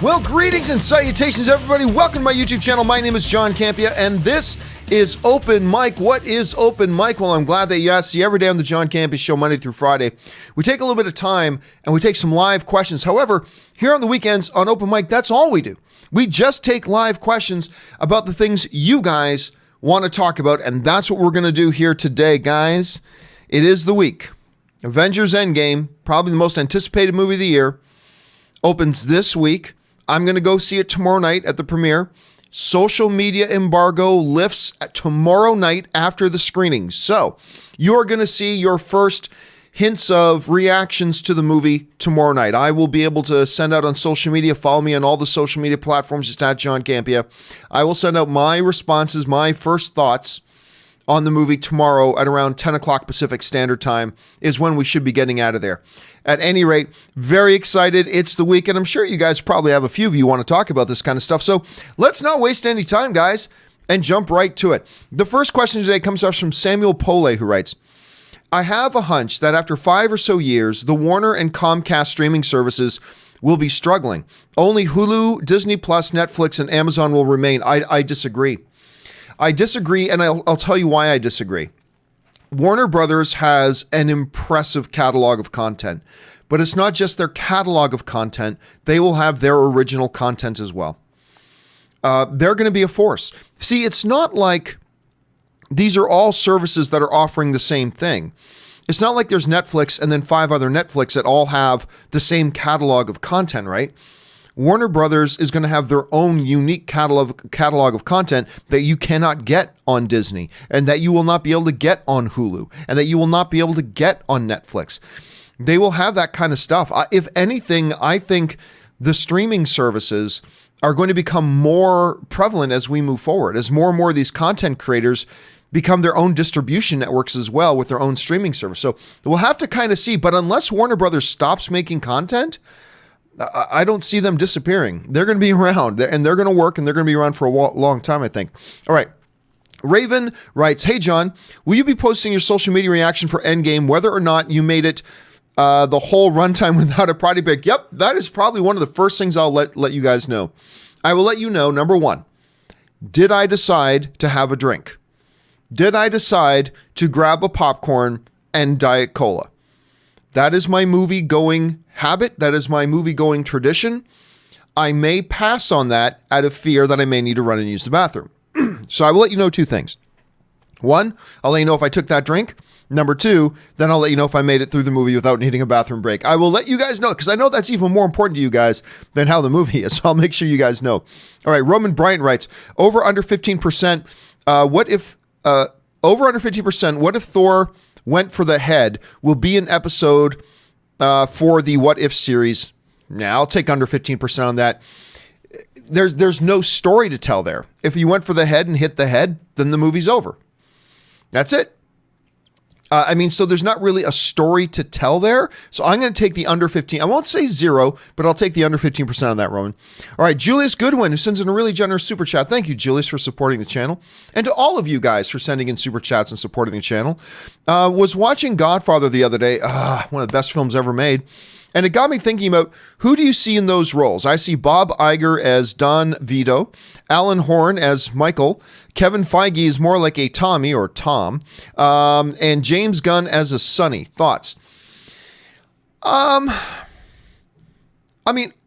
Well, greetings and salutations, everybody. Welcome to my YouTube channel. My name is John Campea, and this is Open Mic. What is Open Mic? Well, I'm glad that you asked. See every day on the John Campea Show, Monday through Friday. We take a little bit of time, and we take some live questions. However, here on the weekends on Open Mic, that's all we do. We just take live questions about the things you guys want to talk about, and that's what we're going to do here today, guys. It is the week. Avengers Endgame, probably the most anticipated movie of the year, opens this week. I'm going to go see it tomorrow night at the premiere. Social media embargo lifts tomorrow night after the screening. So you're going to see your first hints of reactions to the movie tomorrow night. I will be able to send out on social media. Follow me on all the social media platforms. Just at John Campea. I will send out my responses, my first thoughts on the movie tomorrow at around 10 o'clock Pacific Standard Time is when we should be getting out of there. At any rate, very excited. It's the weekend. I'm sure you guys probably have a few of you want to talk about this kind of stuff. So let's not waste any time, guys, and jump right to it. The first question today comes to us from Samuel Pole, who writes, I have a hunch that after 5 or so years, the Warner and Comcast streaming services will be struggling. Only Hulu, Disney Plus, Netflix, and Amazon will remain. I disagree. I disagree, and I'll tell you why I disagree. Warner Brothers has an impressive catalog of content, but it's not just their catalog of content. They will have their original content as well. They're going to be a force. See, it's not like these are all services that are offering the same thing. It's not like there's Netflix and then 5 other Netflix that all have the same catalog of content, right? Warner Brothers is going to have their own unique catalog of content that you cannot get on Disney, and that you will not be able to get on Hulu, and that you will not be able to get on Netflix. They will have that kind of stuff. If anything, I think the streaming services are going to become more prevalent as we move forward, as more and more of these content creators become their own distribution networks as well with their own streaming service. So we'll have to kind of see, but unless Warner Brothers stops making content, I don't see them disappearing. They're going to be around, and they're going to work, and they're going to be around for a long time, I think. All right. Raven writes, Hey, John, will you be posting your social media reaction for Endgame, whether or not you made it the whole runtime without a potty break? Yep, that is probably one of the first things I'll let you guys know. I will let you know, number one, did I decide to have a drink? Did I decide to grab a popcorn and Diet Cola? That is my movie-going habit. That is my movie-going tradition. I may pass on that out of fear that I may need to run and use the bathroom. So I will let you know 2 things. 1, I'll let you know if I took that drink. Number 2, then I'll let you know if I made it through the movie without needing a bathroom break. I will let you guys know, because I know that's even more important to you guys than how the movie is. So I'll make sure you guys know. All right, Roman Bryant writes, over under 15%. Over under 50%, what if Thor went for the head? Will be an episode for the What If series. Now, I'll take under 15% on that. There's no story to tell there. If you went for the head and hit the head, then the movie's over. That's it. So there's not really a story to tell there. So I'm going to take the under 15. I won't say 0, but I'll take the under 15% on that, Roman. All right, Julius Goodwin, who sends in a really generous super chat. Thank you, Julius, for supporting the channel. And to all of you guys for sending in super chats and supporting the channel. Was watching Godfather the other day. One of the best films ever made. And it got me thinking about, who do you see in those roles? I see Bob Iger as Don Vito, Alan Horn as Michael, Kevin Feige is more like a Tommy or Tom, and James Gunn as a Sonny. Thoughts?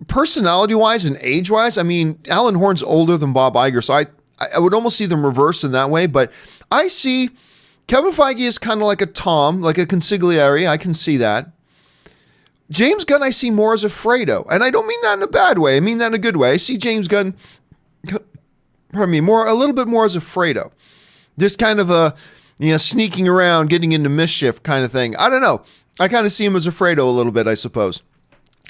Personality-wise and age-wise, Alan Horn's older than Bob Iger, so I would almost see them reversed in that way, but I see Kevin Feige is kind of like a Tom, like a consigliere. I can see that. James Gunn I see more as a Fredo, and I don't mean that in a bad way. I mean that in a good way. I see James Gunn, a little bit more as a Fredo. This kind of a, sneaking around, getting into mischief kind of thing. I don't know. I kind of see him as a Fredo a little bit, I suppose.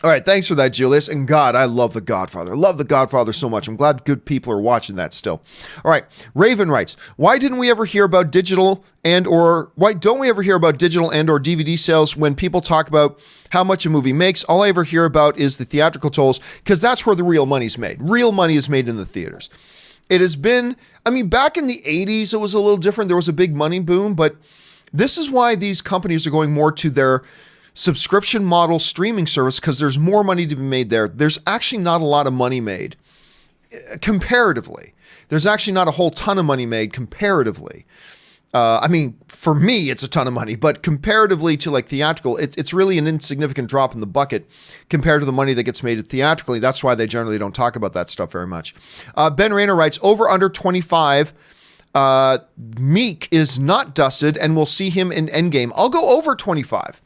All right, thanks for that, Julius. And God, I love The Godfather. I love The Godfather so much. I'm glad good people are watching that still. All right, Raven writes, why don't we ever hear about digital and or DVD sales when people talk about how much a movie makes? All I ever hear about is the theatrical tolls, because that's where the real money's made. Real money is made in the theaters. It has been, back in the 80s, it was a little different. There was a big money boom, but this is why these companies are going more to their subscription model streaming service because there's more money to be made there. There's actually not a lot of money made comparatively. There's actually not a whole ton of money made comparatively. I mean, for me, it's a ton of money, but comparatively to like theatrical, it's really an insignificant drop in the bucket compared to the money that gets made theatrically. That's why they generally don't talk about that stuff very much. Ben Rayner writes, over under 25. Meek is not dusted, and we'll see him in Endgame. I'll go over 25.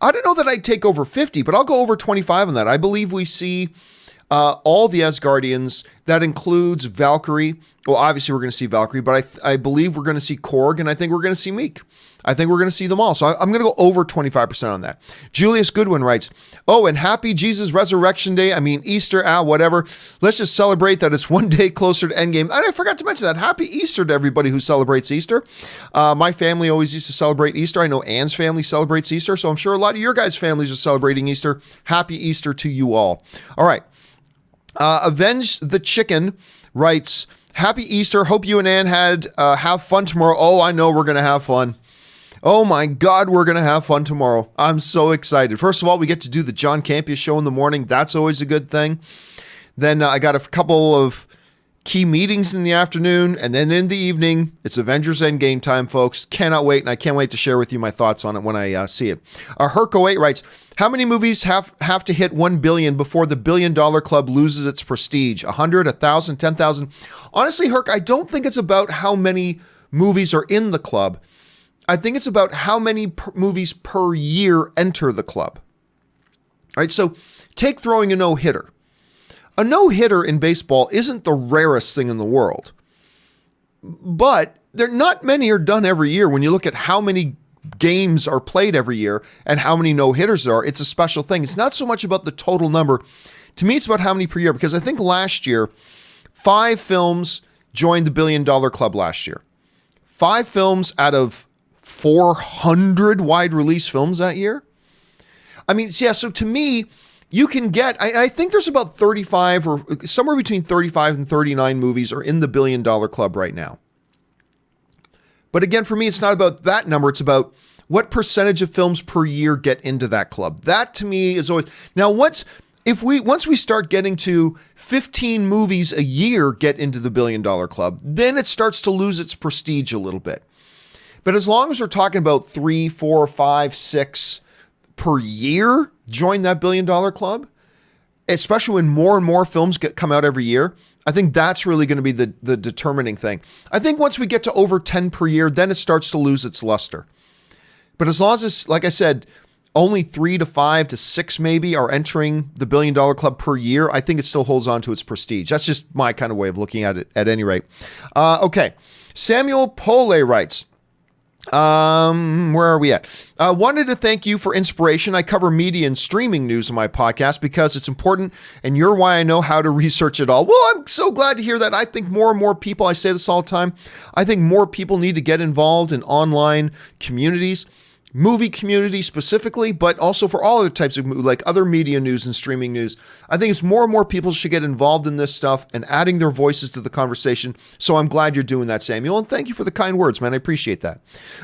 I don't know that I'd take over 50, but I'll go over 25 on that. I believe we see all the Asgardians. That includes Valkyrie. Well, obviously we're going to see Valkyrie, but I believe we're going to see Korg, and I think we're going to see Meek. I think we're going to see them all. So I'm going to go over 25% on that. Julius Goodwin writes, oh, and happy Jesus Resurrection Day. I mean, Easter, whatever. Let's just celebrate that it's one day closer to Endgame. And I forgot to mention that. Happy Easter to everybody who celebrates Easter. My family always used to celebrate Easter. I know Anne's family celebrates Easter, so I'm sure a lot of your guys' families are celebrating Easter. Happy Easter to you all. All right. Avenge the Chicken writes, happy Easter. Hope you and Ann have fun tomorrow. Oh, I know we're going to have fun. Oh my God, we're going to have fun tomorrow. I'm so excited. First of all, we get to do the John Campea Show in the morning. That's always a good thing. Then I got a couple of key meetings in the afternoon. And then in the evening, it's Avengers Endgame time, folks. Cannot wait. And I can't wait to share with you my thoughts on it when I see it. Herco8 writes, how many movies have to hit 1 billion before the $1 billion club loses its prestige? 100, 1,000, 10,000? Honestly, Herc, I don't think it's about how many movies are in the club. I think it's about how many movies per year enter the club. All right, so take throwing a no-hitter. A no-hitter in baseball isn't the rarest thing in the world. But not many are done every year. When you look at how many games are played every year and how many no-hitters there are, it's a special thing. It's not so much about the total number. To me, it's about how many per year, because I think last year, 5 films joined the $1 billion club last year. 5 films out of 400 wide release films that year. I mean, yeah, so to me, you can get, I think there's about 35 or somewhere between 35 and 39 movies are in the $1 billion club right now. But again, for me, it's not about that number. It's about what percentage of films per year get into that club. That to me is always, now once we start getting to 15 movies a year get into the $1 billion club, then it starts to lose its prestige a little bit. But as long as we're talking about 3, 4, 5, 6 per year join that $1 billion club, especially when more and more films come out every year, I think that's really going to be the determining thing. I think once we get to over 10 per year, then it starts to lose its luster. But as long as it's, like I said, only 3 to 5 to 6 maybe are entering the $1 billion club per year, I think it still holds on to its prestige. That's just my kind of way of looking at it at any rate. Okay. Samuel Pole writes, where are we at? Wanted to thank you for inspiration. I cover media and streaming news in my podcast because it's important and you're why I know how to research it all. Well, I'm so glad to hear that. I think more and more people, I say this all the time, I think more people need to get involved in online communities, movie community specifically, but also for all other types of like other media news and streaming news. I think it's more and more people should get involved in this stuff and adding their voices to the conversation. So I'm glad you're doing that, Samuel. And thank you for the kind words, man. I appreciate that.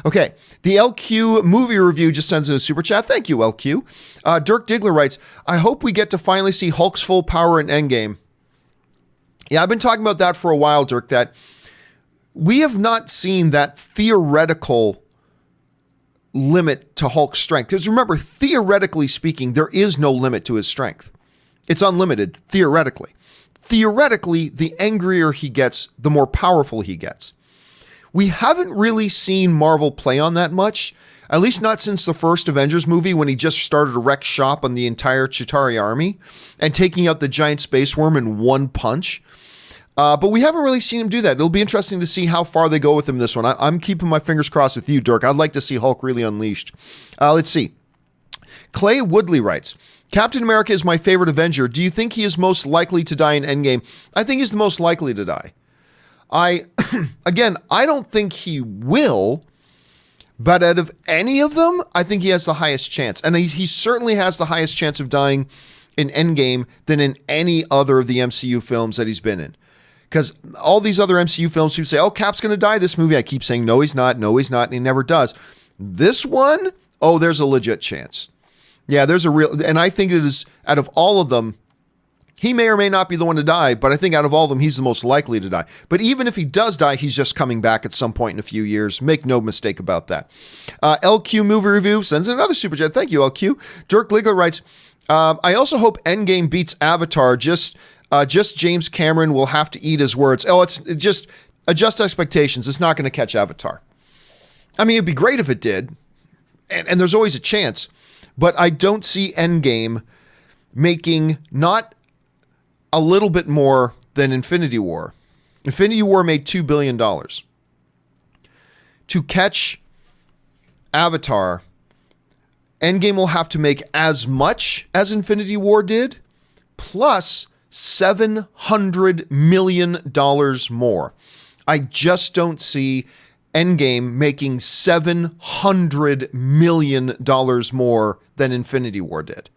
Okay. The LQ movie review just sends in a super chat. Thank you, LQ. Dirk Diggler writes, I hope we get to finally see Hulk's full power in Endgame. Yeah, I've been talking about that for a while, Dirk, that we have not seen that theoretical limit to Hulk's strength. Because remember, theoretically speaking, there is no limit to his strength. It's unlimited, theoretically. Theoretically, the angrier he gets, the more powerful he gets. We haven't really seen Marvel play on that much, at least not since the first Avengers movie when he just started to wreck shop on the entire Chitauri army and taking out the giant space worm in one punch. But we haven't really seen him do that. It'll be interesting to see how far they go with him this one. I'm keeping my fingers crossed with you, Dirk. I'd like to see Hulk really unleashed. Let's see. Clay Woodley writes, Captain America is my favorite Avenger. Do you think he is most likely to die in Endgame? I think he's the most likely to die. I don't think he will, but out of any of them, I think he has the highest chance. And he certainly has the highest chance of dying in Endgame than in any other of the MCU films that he's been in. Because all these other MCU films, people say, oh, Cap's going to die this movie. I keep saying, no, he's not, and he never does. This one, oh, there's a legit chance. Yeah, there's a real, and I think it is, out of all of them, he may or may not be the one to die, but I think out of all of them, he's the most likely to die. But even if he does die, he's just coming back at some point in a few years. Make no mistake about that. LQ Movie Review sends in another super chat. Thank you, LQ. Dirk Ligler writes, I also hope Endgame beats Avatar. Just James Cameron will have to eat his words. It's just adjust expectations. It's not going to catch Avatar. I mean, it'd be great if it did, and there's always a chance, but I don't see Endgame making not a little bit more than Infinity War. Infinity War made $2 billion. To catch Avatar, Endgame will have to make as much as Infinity War did, plus $700 million more. I just don't see Endgame making $700 million more than Infinity War did.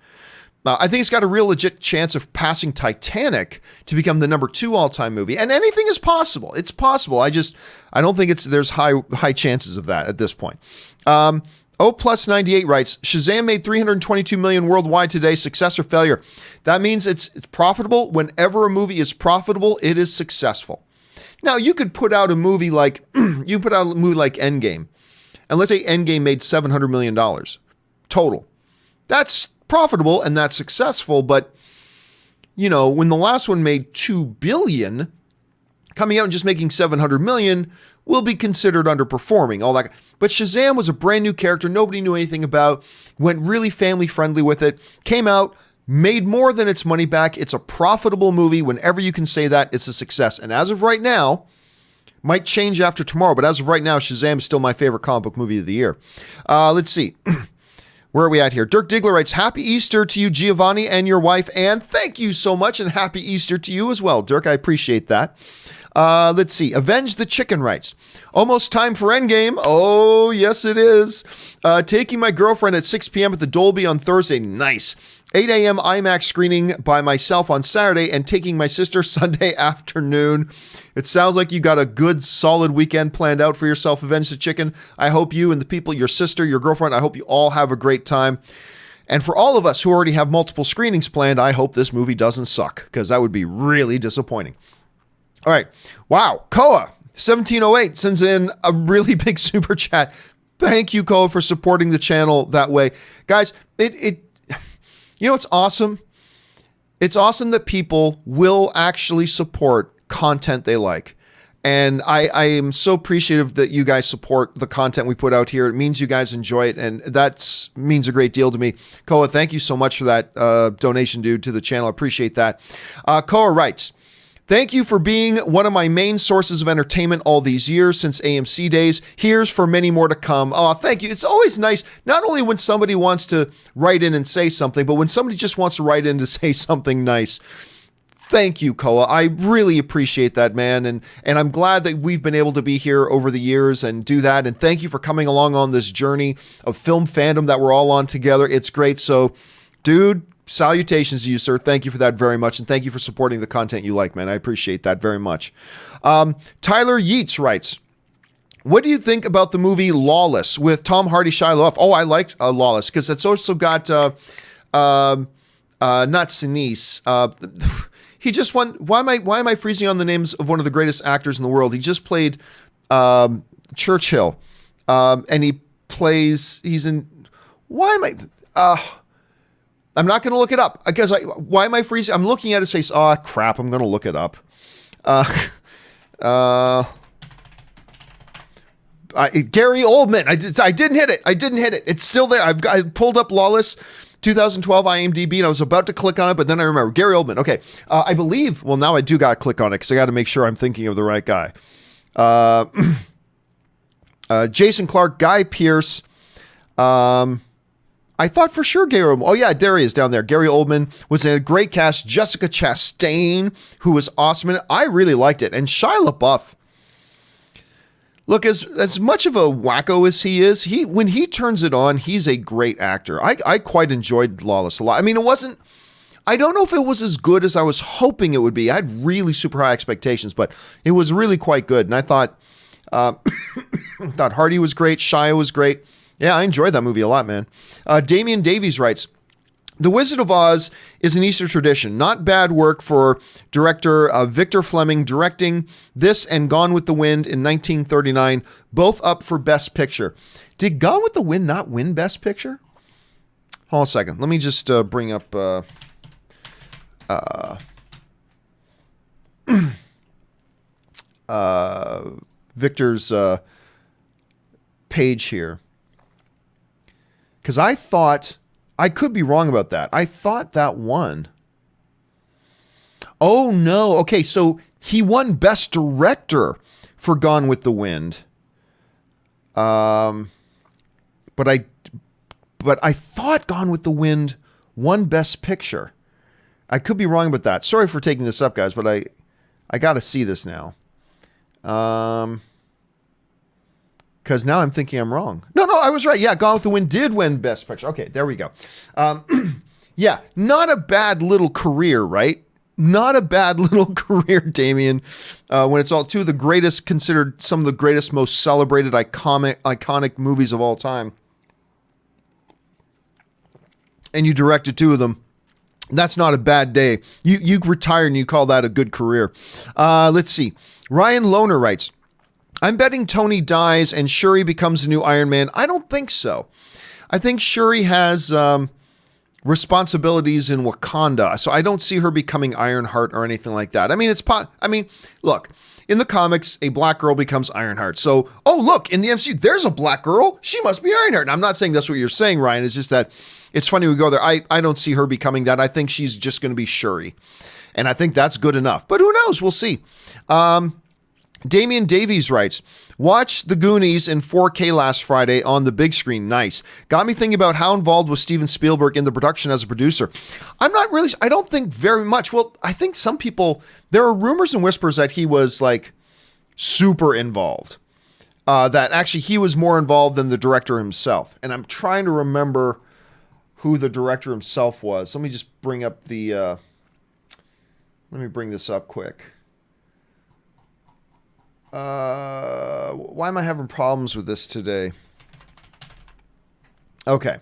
I think it's got a real legit chance of passing Titanic to become the number 2 all-time movie. And anything is possible. It's possible. I don't think there's high chances of that at this point. O+98 writes, Shazam made $322 million worldwide today. Success or failure? That means it's profitable. Whenever a movie is profitable, it is successful. Now, you could put out a movie like Endgame. And let's say Endgame made $700 million total. That's profitable and that's successful, but when the last one made $2 billion, coming out and just making $700 million will be considered underperforming. All that, but Shazam was a brand new character nobody knew anything about, went really family friendly with it, came out, made more than its money back. It's a profitable movie. Whenever you can say that, it's a success. And as of right now, might change after tomorrow, but as of right now, Shazam is still my favorite comic book movie of the year. Let's see. Where are we at here? Dirk Diggler writes, Happy Easter to you, Giovanni, and your wife, Anne. Thank you so much, and Happy Easter to you as well, Dirk. I appreciate that. Let's see. Avenge the Chicken writes, almost time for Endgame. Oh, yes, it is. Taking my girlfriend at 6 p.m. at the Dolby on Thursday. Nice. 8 a.m. IMAX screening by myself on Saturday and taking my sister Sunday afternoon. It sounds like you got a good, solid weekend planned out for yourself, Avenge the Chicken. I hope you and the people, your sister, your girlfriend, I hope you all have a great time. And for all of us who already have multiple screenings planned, I hope this movie doesn't suck, because that would be really disappointing. All right. Wow. Koa, 1708, sends in a really big super chat. Thank you, Koa, for supporting the channel that way. Guys, it's awesome. It's awesome that people will actually support content they like. And I am so appreciative that you guys support the content we put out here. It means you guys enjoy it, and that means a great deal to me. Koa, thank you so much for that donation, dude, to the channel. I appreciate that. Koa writes, thank you for being one of my main sources of entertainment all these years since AMC days. Here's for many more to come. Oh, thank you. It's always nice, not only when somebody wants to write in and say something, but when somebody just wants to write in to say something nice. Thank you, Koa. I really appreciate that, man. And I'm glad that we've been able to be here over the years and do that. And thank you for coming along on this journey of film fandom that we're all on together. It's great. So, dude, salutations to you, sir. Thank you for that very much. And thank you for supporting the content you like, man. I appreciate that very much. Tyler Yeats writes, what do you think about the movie Lawless with Tom Hardy, Shia LaBeouf? Oh, I liked Lawless because it's also got, not Sinise, he just won. Why am I freezing on the names of one of the greatest actors in the world? He just played Churchill, and he's in. Why am I? I'm not going to look it up because why am I freezing? I'm looking at his face. Oh crap! I'm going to look it up. Gary Oldman. I didn't hit it. It's still there. I pulled up Lawless. 2012 IMDb, and I was about to click on it, but then I remember Gary Oldman. Okay, I believe. Well, now I do got to click on it because I got to make sure I'm thinking of the right guy. Jason Clarke, Guy Pearce. I thought for sure Gary Oldman. Oh yeah, there he is down there. Gary Oldman was in a great cast. Jessica Chastain, who was awesome in it. I really liked it, and Shia LaBeouf. Look, as much of a wacko as he is, when he turns it on, he's a great actor. I quite enjoyed Lawless a lot. I mean, I don't know if it was as good as I was hoping it would be. I had really super high expectations, but it was really quite good. And I thought Hardy was great. Shia was great. Yeah, I enjoyed that movie a lot, man. Damian Davies writes, The Wizard of Oz is an Easter tradition. Not bad work for director Victor Fleming, directing this and Gone with the Wind in 1939, both up for Best Picture. Did Gone with the Wind not win Best Picture? Hold on a second. Let me just bring up Victor's page here. Because I thought... I could be wrong about that. I thought that won. Oh, no. Okay, so he won Best Director for Gone with the Wind. But I thought Gone with the Wind won Best Picture. I could be wrong about that. Sorry for taking this up, guys, but I got to see this now. Because now I'm thinking I'm wrong. No, I was right. Yeah, Gone with the Wind did win Best Picture. Okay, there we go. Yeah, not a bad little career, right? Not a bad little career, Damien. When it's all two of the greatest, considered some of the greatest, most celebrated, iconic movies of all time. And you directed two of them. That's not a bad day. You retired and you call that a good career. Let's see. Ryan Lohner writes, I'm betting Tony dies and Shuri becomes the new Iron Man. I don't think so. I think Shuri has responsibilities in Wakanda, so I don't see her becoming Ironheart or anything like that. I mean, look, in the comics, a black girl becomes Ironheart. So, oh, look, in the MCU, there's a black girl. She must be Ironheart. And I'm not saying that's what you're saying, Ryan. It's just that it's funny we go there. I don't see her becoming that. I think she's just going to be Shuri. And I think that's good enough. But who knows? We'll see. Damian Davies writes, watched The Goonies in 4K last Friday on the big screen. Nice. Got me thinking about how involved was Steven Spielberg in the production as a producer. I don't think very much. Well, I think some people, there are rumors and whispers that he was like super involved. That actually he was more involved than the director himself. And I'm trying to remember who the director himself was. Let me just bring up let me bring this up quick. Why am I having problems with this today? Okay.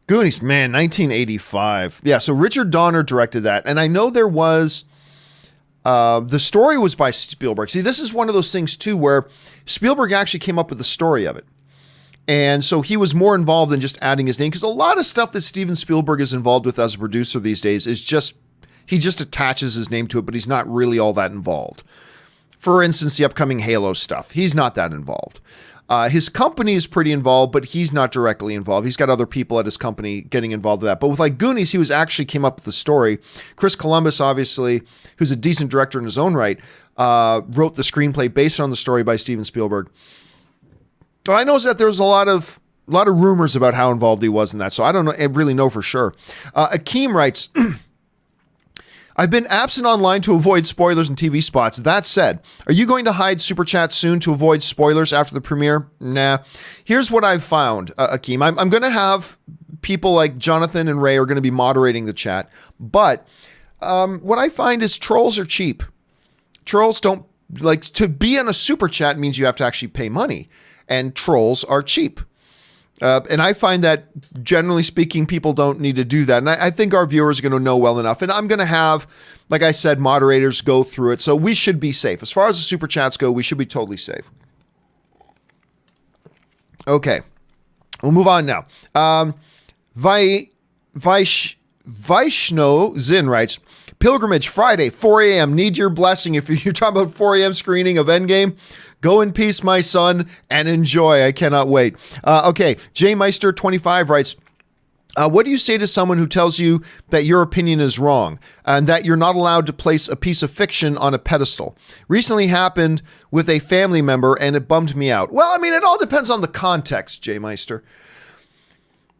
Goonies, man, 1985. Yeah, so Richard Donner directed that. And I know there was... the story was by Spielberg. See, this is one of those things, too, where Spielberg actually came up with the story of it. And so he was more involved than just adding his name. Because a lot of stuff that Steven Spielberg is involved with as a producer these days is just... He just attaches his name to it, but he's not really all that involved. For instance, the upcoming Halo stuff. He's not that involved. His company is pretty involved, but he's not directly involved. He's got other people at his company getting involved with that. But with like Goonies, he came up with the story. Chris Columbus, obviously, who's a decent director in his own right, wrote the screenplay based on the story by Steven Spielberg. So I know that there was a lot of rumors about how involved he was in that. So I really know for sure. Akeem writes... I've been absent online to avoid spoilers and TV spots. That said, are you going to hide Super Chat soon to avoid spoilers after the premiere? Nah. Here's what I've found, Akeem. I'm going to have people like Jonathan and Ray are going to be moderating the chat. But what I find is trolls are cheap. Trolls don't... Like, to be in a Super Chat means you have to actually pay money. And trolls are cheap. And I find that, generally speaking, people don't need to do that. And I think our viewers are going to know well enough. And I'm going to have, like I said, moderators go through it. So we should be safe. As far as the Super Chats go, we should be totally safe. Okay. We'll move on now. Vaishno Zin writes, Pilgrimage Friday, 4 a.m. Need your blessing. If you're talking about 4 a.m. screening of Endgame, go in peace, my son, and enjoy. I cannot wait. Okay, Jay Meister 25 writes, what do you say to someone who tells you that your opinion is wrong and that you're not allowed to place a piece of fiction on a pedestal? Recently happened with a family member and it bummed me out. Well, I mean, it all depends on the context, Jay Meister.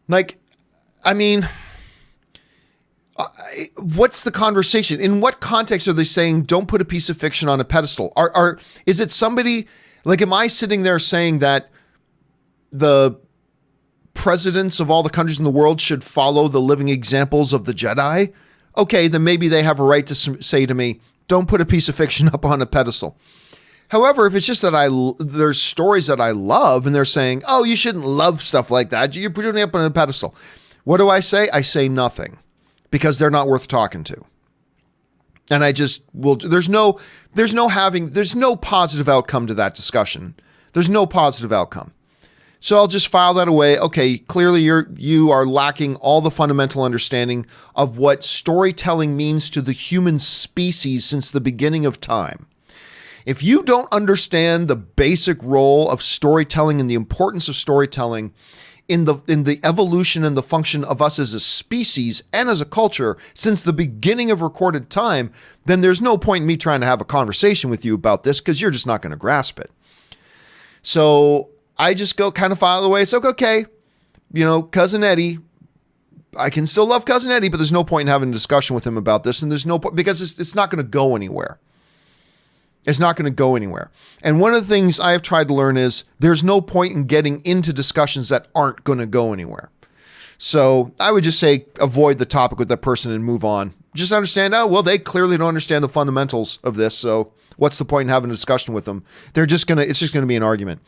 Like, I mean... what's the conversation? In what context are they saying don't put a piece of fiction on a pedestal? Is it somebody like, am I sitting there saying that the presidents of all the countries in the world should follow the living examples of the Jedi? Okay, then maybe they have a right to say to me, don't put a piece of fiction up on a pedestal. However, if it's just that there's stories that I love and they're saying, oh, you shouldn't love stuff like that, you're putting it up on a pedestal. What do I say? I say nothing because they're not worth talking to. And I just will, there's no positive outcome to that discussion. There's no positive outcome. So I'll just file that away. Okay, clearly you are lacking all the fundamental understanding of what storytelling means to the human species since the beginning of time. If you don't understand the basic role of storytelling and the importance of storytelling in the evolution and the function of us as a species and as a culture since the beginning of recorded time, then there's no point in me trying to have a conversation with you about this because you're just not going to grasp it. So I just go kind of file away. It's like, okay, Cousin Eddie, I can still love Cousin Eddie, but there's no point in having a discussion with him about this. And there's no point because it's not going to go anywhere. It's not going to go anywhere. And one of the things I have tried to learn is there's no point in getting into discussions that aren't going to go anywhere. So I would just say avoid the topic with that person and move on. Just understand, they clearly don't understand the fundamentals of this. So what's the point in having a discussion with them? It's just going to be an argument.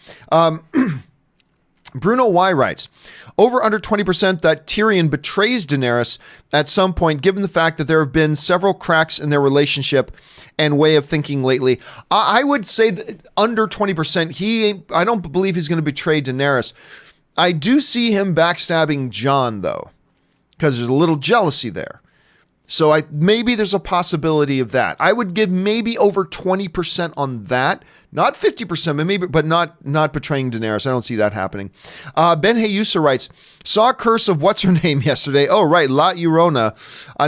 Bruno Y writes, over under 20% that Tyrion betrays Daenerys at some point, given the fact that there have been several cracks in their relationship and way of thinking lately. I would say that under 20%, I don't believe he's going to betray Daenerys. I do see him backstabbing Jon, though, because there's a little jealousy there. So maybe there's a possibility of that. I would give maybe over 20% on that. Not 50%, but not betraying Daenerys. I don't see that happening. Ben Heyusa writes, saw Curse of What's-Her-Name yesterday. Oh, right, La Llorona.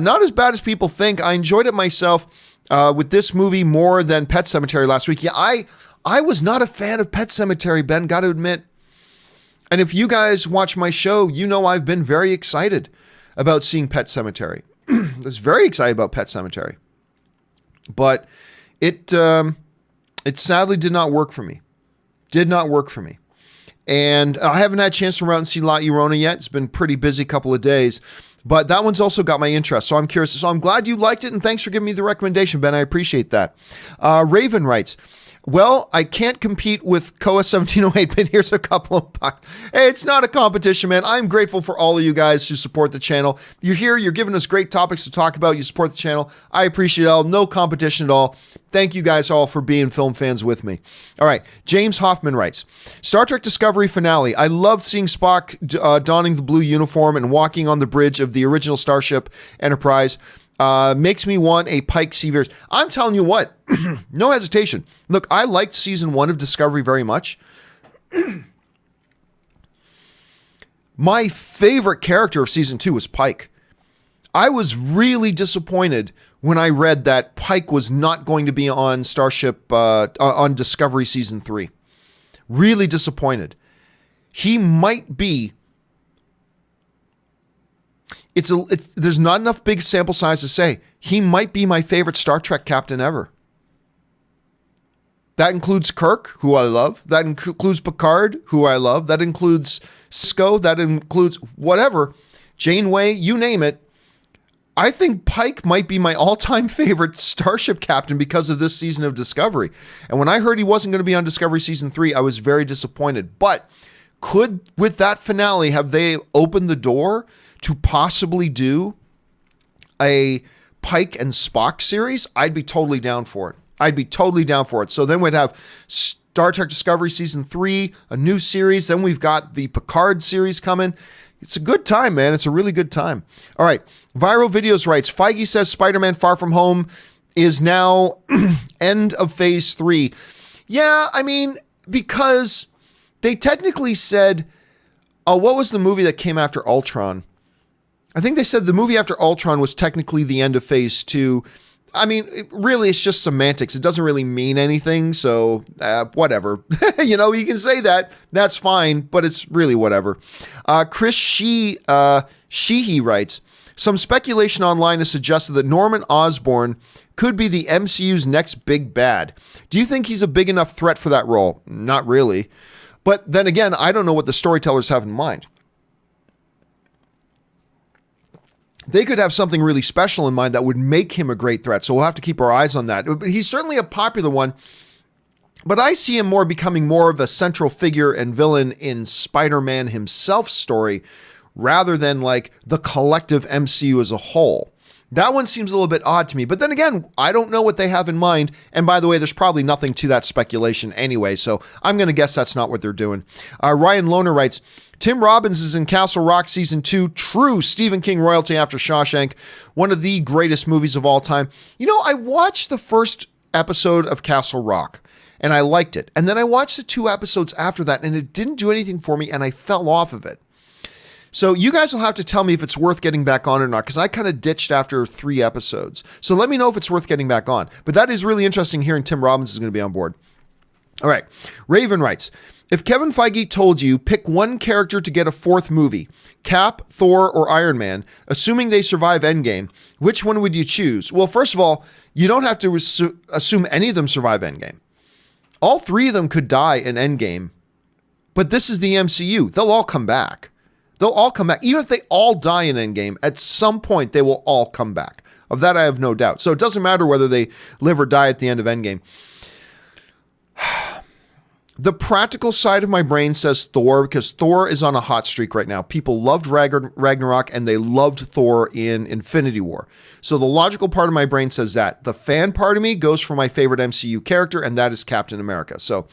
Not as bad as people think. I enjoyed it myself with this movie more than Pet Sematary last week. Yeah, I was not a fan of Pet Sematary, Ben, got to admit. And if you guys watch my show, you know I've been very excited about seeing Pet Sematary. I was very excited about Pet Sematary. But it sadly did not work for me. Did not work for me. And I haven't had a chance to run out and see La Llorona yet. It's been a pretty busy couple of days. But that one's also got my interest, so I'm curious. So I'm glad you liked it, and thanks for giving me the recommendation, Ben. I appreciate that. Raven writes, well, I can't compete with Koa 1708, but here's a couple of bucks. Hey, it's not a competition, man. I'm grateful for all of you guys who support the channel. You're here. You're giving us great topics to talk about. You support the channel. I appreciate it all. No competition at all. Thank you guys all for being film fans with me. All right. James Hoffman writes, Star Trek Discovery finale. I loved seeing Spock donning the blue uniform and walking on the bridge of the original Starship Enterprise. Makes me want a Pike Seaver's. I'm telling you what, no hesitation. Look, I liked season 1 of Discovery very much. My favorite character of season 2 was Pike. I was really disappointed when I read that Pike was not going to be on Starship, on Discovery season 3. Really disappointed. He might be. There's not enough big sample size to say he might be my favorite Star Trek captain ever. That includes Kirk, who I love. That includes Picard, who I love. That includes Cisco. That includes whatever. Janeway, you name it. I think Pike might be my all-time favorite Starship captain because of this season of Discovery. And when I heard he wasn't going to be on Discovery season 3, I was very disappointed. But with that finale, have they opened the door to possibly do a Pike and Spock series? I'd be totally down for it. So then we'd have Star Trek Discovery Season 3, a new series. Then we've got the Picard series coming. It's a good time, man. It's a really good time. All right. Viral Videos writes, Feige says Spider-Man Far From Home is now end of phase 3. Yeah, I mean, because they technically said, what was the movie that came after Ultron? I think they said the movie after Ultron was technically the end of phase 2. I mean, really, it's just semantics. It doesn't really mean anything. So whatever, you can say that. That's fine, but it's really whatever. Chris Sheehy writes, some speculation online has suggested that Norman Osborn could be the MCU's next big bad. Do you think he's a big enough threat for that role? Not really. But then again, I don't know what the storytellers have in mind. They could have something really special in mind that would make him a great threat. So we'll have to keep our eyes on that. He's certainly a popular one, but I see him becoming more of a central figure and villain in Spider-Man himself's story rather than like the collective MCU as a whole. That one seems a little bit odd to me. But then again, I don't know what they have in mind. And by the way, there's probably nothing to that speculation anyway. So I'm going to guess that's not what they're doing. Ryan Lohner writes, Tim Robbins is in Castle Rock Season 2. True Stephen King royalty after Shawshank. One of the greatest movies of all time. You know, I watched the first episode of Castle Rock and I liked it. And then I watched the 2 episodes after that and it didn't do anything for me and I fell off of it. So you guys will have to tell me if it's worth getting back on or not, because I kind of ditched after 3 episodes. So let me know if it's worth getting back on. But that is really interesting hearing Tim Robbins is going to be on board. All right. Raven writes, if Kevin Feige told you pick one character to get a 4th movie, Cap, Thor, or Iron Man, assuming they survive Endgame, which one would you choose? Well, first of all, you don't have to assume any of them survive Endgame. All 3 of them could die in Endgame, but this is the MCU. They'll all come back. They'll all come back. Even if they all die in Endgame, at some point they will all come back. Of that I have no doubt. So it doesn't matter whether they live or die at the end of Endgame. The practical side of my brain says Thor, because Thor is on a hot streak right now. People loved Ragnarok and they loved Thor in Infinity War. So the logical part of my brain says that. The fan part of me goes for my favorite MCU character, and that is Captain America. So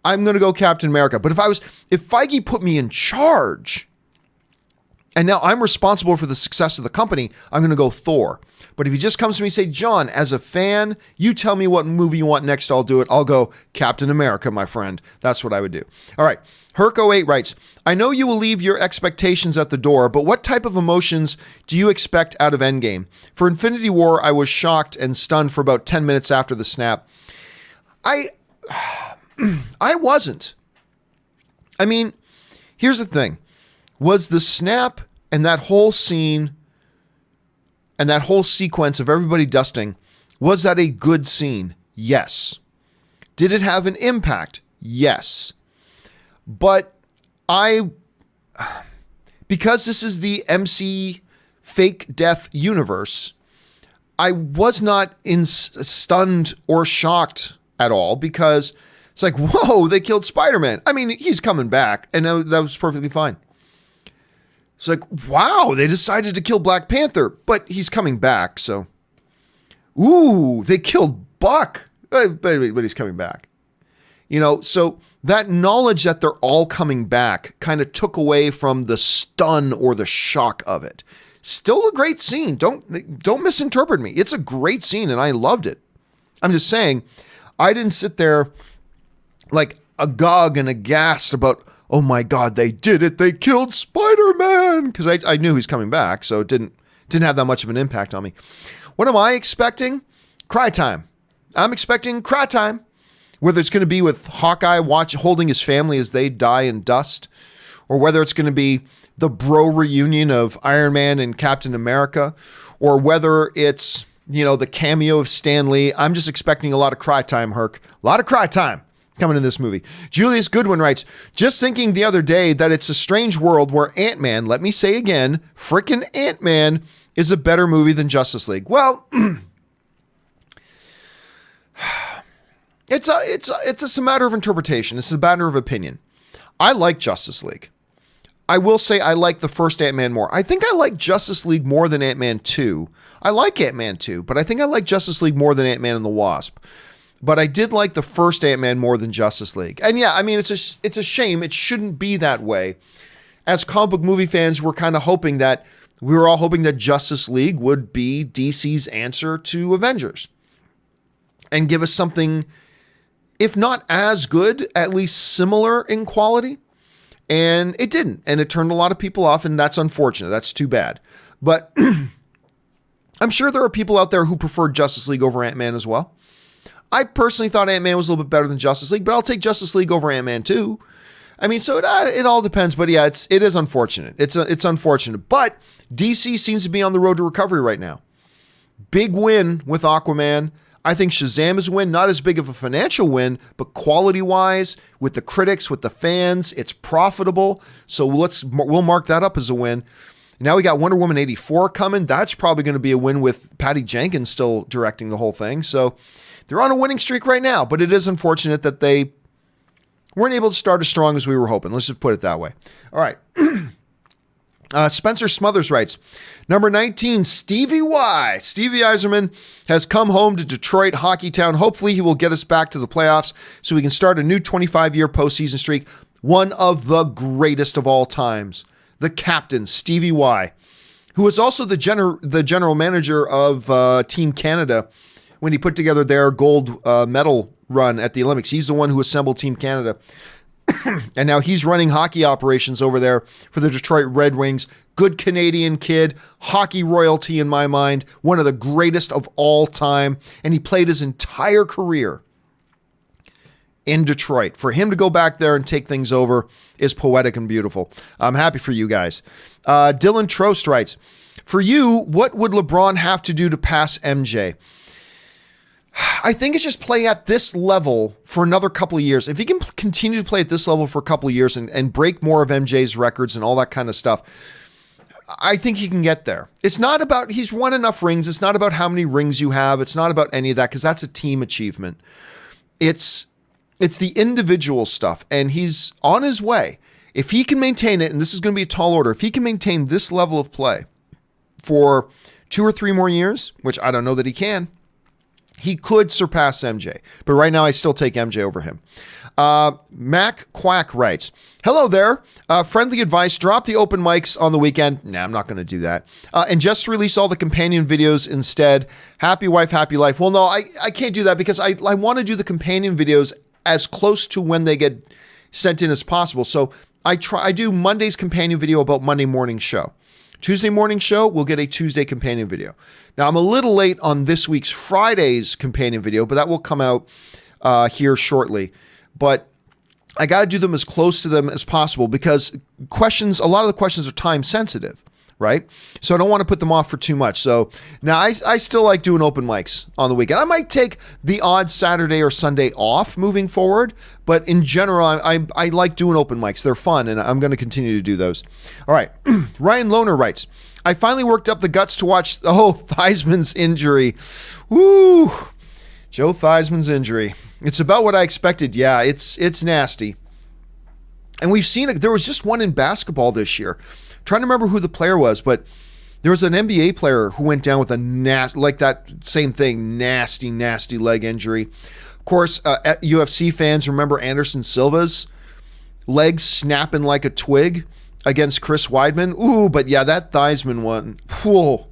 I'm going to go Captain America. But if Feige put me in charge, and now I'm responsible for the success of the company, I'm going to go Thor. But if he just comes to me and say, John, as a fan, you tell me what movie you want next, I'll do it. I'll go Captain America, my friend. That's what I would do. All right. Herc08 writes, I know you will leave your expectations at the door, but what type of emotions do you expect out of Endgame? For Infinity War, I was shocked and stunned for about 10 minutes after the snap. I wasn't. I mean, here's the thing. Was the snap and that whole scene and that whole sequence of everybody dusting, was that a good scene? Yes. Did it have an impact? Yes. But because this is the MC fake death universe, I was not stunned or shocked at all, because it's like, whoa, they killed Spider-Man. I mean, he's coming back, and that was perfectly fine. It's like, wow, they decided to kill Black Panther, but he's coming back, so. Ooh, they killed Buck, but he's coming back. You know, so that knowledge that they're all coming back kind of took away from the stun or the shock of it. Still a great scene. Don't misinterpret me. It's a great scene, and I loved it. I'm just saying, I didn't sit there like agog and aghast about, oh my God, they did it. They killed Spider-Man. Because I knew he's coming back, so it didn't have that much of an impact on me. What am I expecting? Cry time. I'm expecting cry time. Whether it's going to be with Hawkeye holding his family as they die in dust, or whether it's going to be the bro reunion of Iron Man and Captain America, or whether it's, you know, the cameo of Stan Lee. I'm just expecting a lot of cry time, Herc. A lot of cry time coming in this movie. Julius Goodwin writes, just thinking the other day that it's a strange world where Ant-Man, let me say again, frickin' Ant-Man is a better movie than Justice League. Well, it's a matter of interpretation. It's a matter of opinion. I like Justice League. I will say I like the first Ant-Man more. I think I like Justice League more than Ant-Man 2. I like Ant-Man 2, but I think I like Justice League more than Ant-Man and the Wasp. But I did like the first Ant-Man more than Justice League. And yeah, I mean, it's a shame. It shouldn't be that way. As comic book movie fans, we were all hoping that Justice League would be DC's answer to Avengers and give us something, if not as good, at least similar in quality. And it didn't. And it turned a lot of people off, and that's unfortunate. That's too bad. But I'm sure there are people out there who prefer Justice League over Ant-Man as well. I personally thought Ant-Man was a little bit better than Justice League, but I'll take Justice League over Ant-Man too. I mean, so it all depends. But yeah, it is unfortunate. It's unfortunate. But DC seems to be on the road to recovery right now. Big win with Aquaman. I think Shazam is a win, not as big of a financial win, but quality-wise, with the critics, with the fans, it's profitable. So we'll mark that up as a win. Now we got Wonder Woman 84 coming. That's probably going to be a win with Patty Jenkins still directing the whole thing. So they're on a winning streak right now, but it is unfortunate that they weren't able to start as strong as we were hoping. Let's just put it that way. All right. Spencer Smothers writes, number 19, Stevie Y. Stevie Yzerman has come home to Detroit Hockey Town. Hopefully he will get us back to the playoffs so we can start a new 25-year postseason streak. One of the greatest of all times. The captain, Stevie Y, who was also the general manager of Team Canada when he put together their gold medal run at the Olympics. He's the one who assembled Team Canada. And now he's running hockey operations over there for the Detroit Red Wings. Good Canadian kid, hockey royalty in my mind, one of the greatest of all time. And he played his entire career in Detroit. For him to go back there and take things over is poetic and beautiful. I'm happy for you guys. Dylan Trost writes, for you, what would LeBron have to do to pass MJ? I think it's just play at this level for another couple of years. If he can continue to play at this level for a couple of years and break more of MJ's records and all that kind of stuff, I think he can get there. It's not about, he's won enough rings. It's not about how many rings you have. It's not about any of that because that's a team achievement. It's the individual stuff, and he's on his way. If he can maintain it, and this is going to be a tall order, if he can maintain this level of play for 2 or 3 more years, which I don't know that he can, he could surpass MJ. But right now, I still take MJ over him. Mac Quack writes, hello there. Friendly advice, drop the open mics on the weekend. Nah, I'm not going to do that. And just release all the companion videos instead. Happy wife, happy life. Well, no, I can't do that because I want to do the companion videos as close to when they get sent in as possible. So I do Monday's companion video about Monday morning show. Tuesday morning show, we'll get a Tuesday companion video. Now, I'm a little late on this week's Friday's companion video, but that will come out here shortly. But I got to do them as close to them as possible because a lot of the questions are time sensitive, right? So I don't want to put them off for too much. So now I still like doing open mics on the weekend. I might take the odd Saturday or Sunday off moving forward, but in general, I like doing open mics. They're fun, and I'm going to continue to do those. All right. Ryan Lohner writes, I finally worked up the guts to watch, Theismann's injury. Woo! Joe Theismann's injury. It's about what I expected. Yeah, it's nasty. And we've seen it. There was just one in basketball this year. Trying to remember who the player was, but there was an NBA player who went down with a that same thing, nasty leg injury. Of course, UFC fans remember Anderson Silva's legs snapping like a twig against Chris Weidman. Ooh, but yeah, that Theismann one. Whoa.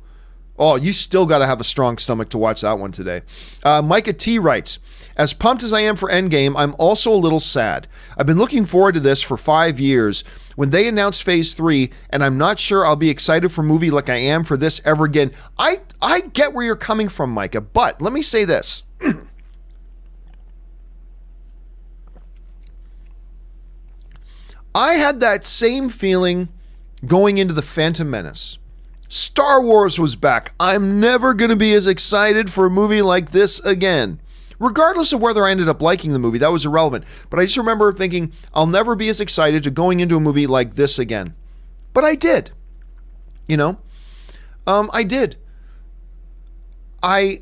Oh, you still got to have a strong stomach to watch that one today. Micah T writes, as pumped as I am for Endgame, I'm also a little sad. I've been looking forward to this for 5 years. When they announced Phase 3, and I'm not sure I'll be excited for a movie like I am for this ever again. I get where you're coming from, Micah, but let me say this. I had that same feeling going into The Phantom Menace. Star Wars was back. I'm never going to be as excited for a movie like this again. Regardless of whether I ended up liking the movie, that was irrelevant. But I just remember thinking, I'll never be as excited to going into a movie like this again. But I did. You know? I did. You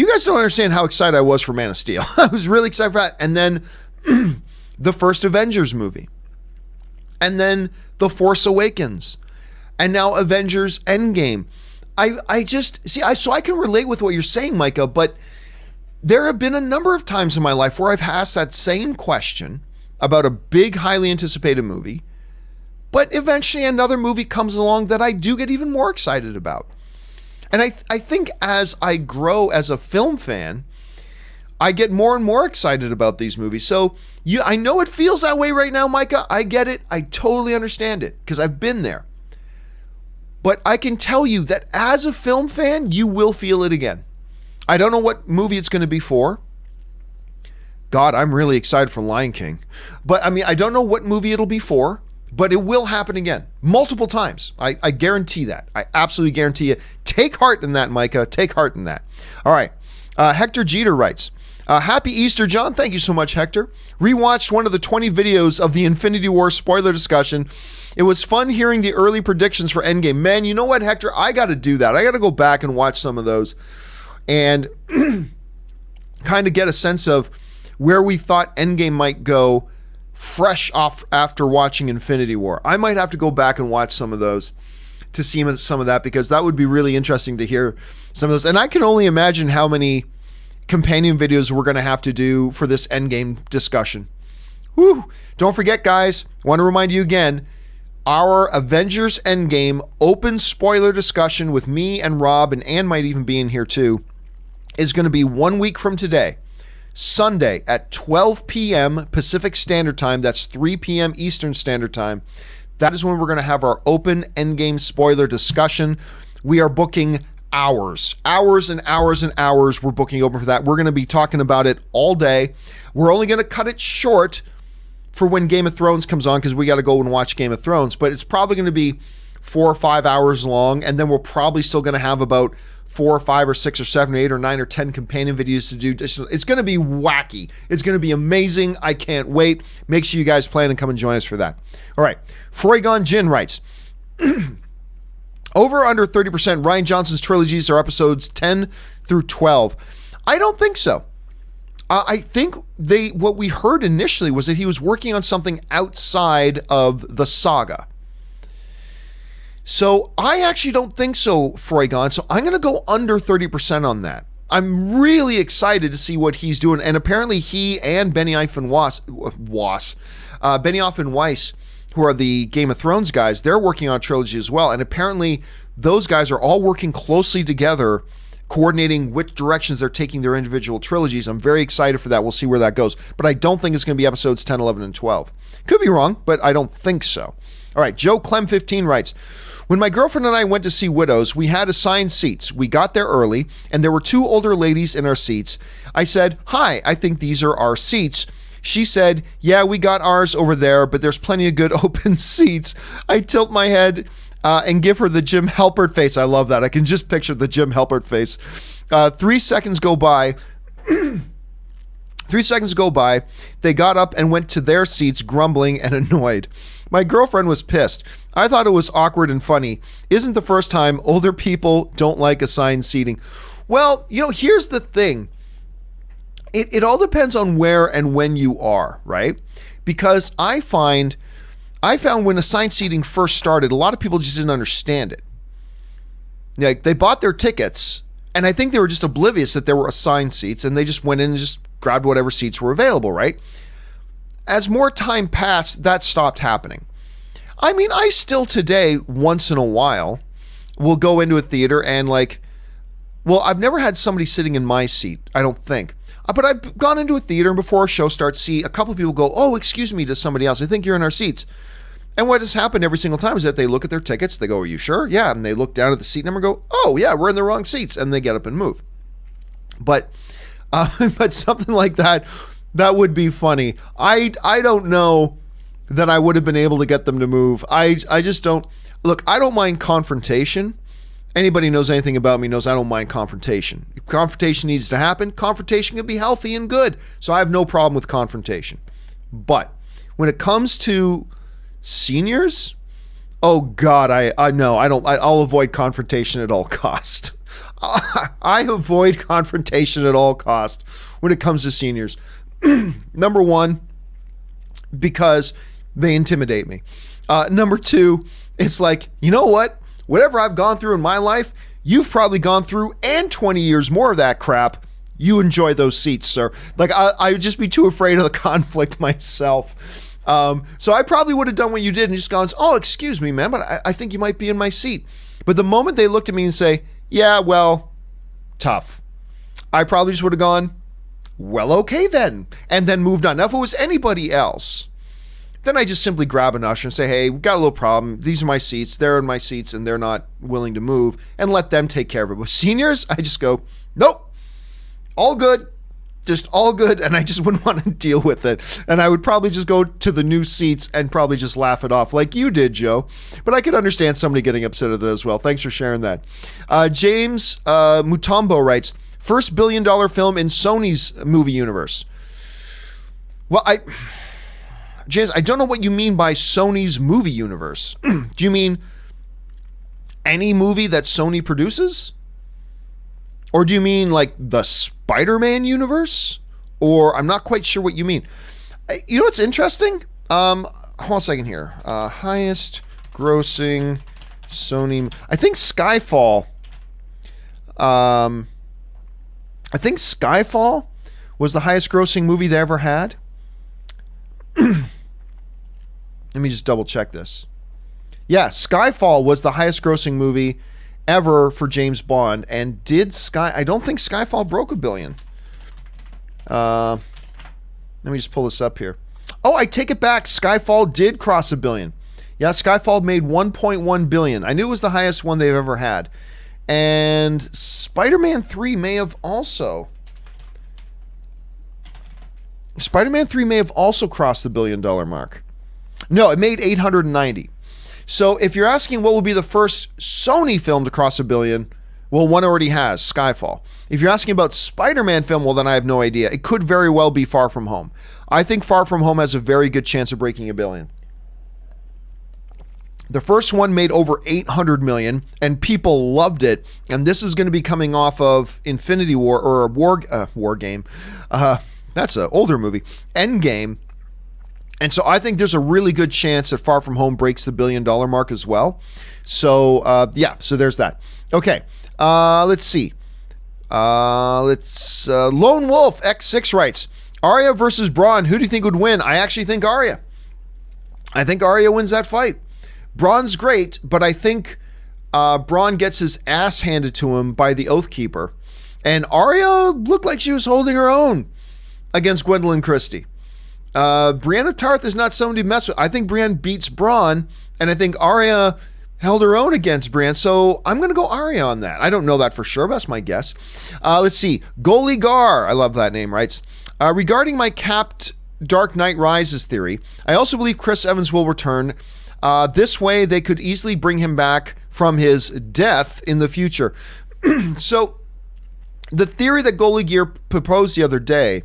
guys don't understand how excited I was for Man of Steel. I was really excited for that. And then the first Avengers movie. And then The Force Awakens. And now Avengers Endgame. I just, so I can relate with what you're saying, Micah, but there have been a number of times in my life where I've asked that same question about a big, highly anticipated movie, but eventually another movie comes along that I do get even more excited about. And I think as I grow as a film fan, I get more and more excited about these movies. So I know it feels that way right now, Micah. I get it. I totally understand it because I've been there. But I can tell you that as a film fan, you will feel it again. I don't know what movie it's going to be for. God, I'm really excited for Lion King. But I mean, I don't know what movie it'll be for, but it will happen again. Multiple times. I guarantee that. I absolutely guarantee it. Take heart in that, Micah. Take heart in that. All right. Hector Jeter writes, happy Easter, John. Thank you so much, Hector. Rewatched one of the 20 videos of the Infinity War spoiler discussion. It was fun hearing the early predictions for Endgame. Man, you know what, Hector? I got to do that. I got to go back and watch some of those and kind of get a sense of where we thought Endgame might go fresh off after watching Infinity War. I might have to go back and watch some of those to see some of that, because that would be really interesting to hear some of those. And I can only imagine how many companion videos we're going to have to do for this Endgame discussion. Whew. Don't forget, guys, I want to remind you again, our Avengers Endgame open spoiler discussion with me and Rob, and Ann might even be in here too, is going to be 1 week from today, Sunday at 12 p.m. Pacific Standard Time. That's 3 p.m. Eastern Standard Time. That is when we're going to have our open Endgame spoiler discussion. We are booking hours and hours and hours. We're booking open for that. We're going to be talking about it all day. We're only going to cut it short for when Game of Thrones comes on, because we got to go and watch Game of Thrones, but it's probably going to be 4 or 5 hours long, and then we're probably still going to have about 4 or 5 or 6 or 7 or 8 or 9 or 10 companion videos to do. It's going to be wacky. It's going to be amazing. I can't wait. Make sure you guys plan and come and join us for that. All right. Froygon Jin writes, over under 30%, Rian Johnson's trilogies are episodes 10 through 12. I don't think so. I think what we heard initially was that he was working on something outside of the saga. So I actually don't think so, Froygon. So I'm going to go under 30% on that. I'm really excited to see what he's doing. And apparently he and Benioff and Weiss, who are the Game of Thrones guys, they're working on a trilogy as well. And apparently those guys are all working closely together, coordinating which directions they're taking their individual trilogies. I'm very excited for that. We'll see where that goes. But I don't think it's going to be episodes 10, 11, and 12. Could be wrong, but I don't think so. All right, Joe Clem15 writes, when my girlfriend and I went to see Widows, we had assigned seats. We got there early, and there were 2 older ladies in our seats. I said, hi, I think these are our seats. She said, yeah, we got ours over there, but there's plenty of good open seats. I tilt my head and give her the Jim Halpert face. I love that. I can just picture the Jim Halpert face. 3 seconds go by. 3 seconds go by. They got up and went to their seats, grumbling and annoyed. My girlfriend was pissed. I thought it was awkward and funny. Isn't the first time older people don't like assigned seating. Well, here's the thing. It all depends on where and when you are, right? Because I found when assigned seating first started, a lot of people just didn't understand it. Like, they bought their tickets, and I think they were just oblivious that there were assigned seats, and they just went in and just grabbed whatever seats were available, right? As more time passed, that stopped happening. I mean, I still today, once in a while, will go into a theater and I've never had somebody sitting in my seat, I don't think. But I've gone into a theater, and before a show starts, see a couple of people go, oh, excuse me, to somebody else. I think you're in our seats. And what has happened every single time is that they look at their tickets, they go, are you sure? Yeah. And they look down at the seat number and go, oh, yeah, we're in the wrong seats. And they get up and move. But something like that would be funny. I don't know that I would have been able to get them to move. I just don't. Look, I don't mind confrontation. Anybody who knows anything about me knows I don't mind confrontation. If confrontation needs to happen, confrontation can be healthy and good. So I have no problem with confrontation. But when it comes to seniors, oh God, I know I don't. I'll avoid confrontation at all cost. I avoid confrontation at all cost when it comes to seniors. Number one, because they intimidate me. Number two, it's like, you know what? Whatever I've gone through in my life, you've probably gone through, and 20 years more of that crap. You enjoy those seats, sir. Like, I would just be too afraid of the conflict myself. So I probably would have done what you did and just gone, oh, excuse me, man, but I think you might be in my seat. But the moment they looked at me and say, yeah, well, tough, I probably just would have gone, well, okay then, and then moved on. Now, if it was anybody else, then I just simply grab an usher and say, hey, we've got a little problem. These are my seats. They're in my seats, and they're not willing to move, and let them take care of it. With seniors, I just go, nope, all good, just all good, and I just wouldn't want to deal with it. And I would probably just go to the new seats and probably just laugh it off like you did, Joe. But I could understand somebody getting upset at that as well. Thanks for sharing that. James Mutombo writes, first billion-dollar film in Sony's movie universe. Well, James, I don't know what you mean by Sony's movie universe. Do you mean any movie that Sony produces? Or do you mean like the Spider-Man universe? Or I'm not quite sure what you mean. You know what's interesting? Hold on a second here. Highest grossing Sony. I think Skyfall. Was the highest grossing movie they ever had. Let me just double check this. Yeah, Skyfall was the highest grossing movie ever for James Bond. And I don't think Skyfall broke $1 billion. Let me just pull this up here. Oh, I take it back. Skyfall did cross $1 billion. Yeah, Skyfall made $1.1 billion. I knew it was the highest one they've ever had. And Spider-Man 3 may have also... Spider-Man 3 may have also crossed the $1 billion mark. No, it made 890. So if you're asking what will be the first Sony film to cross $1 billion, well, one already has, Skyfall. If you're asking about Spider-Man film, well, then I have no idea. It could very well be Far From Home. I think Far From Home has a very good chance of breaking $1 billion. The first one made over 800 million, and people loved it. And this is going to be coming off of Infinity War, or a war game. That's an older movie, Endgame. And so I think there's a really good chance that Far From Home breaks the $1 billion mark as well. So, yeah, so there's that. Okay, let's see. Lone Wolf X6 writes, Arya versus Bronn, who do you think would win? I actually think Arya. I think Arya wins that fight. Bronn's great, but I think Bronn gets his ass handed to him by the Oathkeeper. And Arya looked like she was holding her own against Gwendolyn Christie. Brienne of Tarth is not somebody to mess with. I think Brienne beats Bronn, and I think Arya held her own against Brienne, so I'm going to go Arya on that. I don't know that for sure, but that's my guess. Let's see. Goalie Gar, I love that name, writes, regarding my capped Dark Knight Rises theory, I also believe Chris Evans will return. This way, they could easily bring him back from his death in the future. So, the theory that Goalie Gear proposed the other day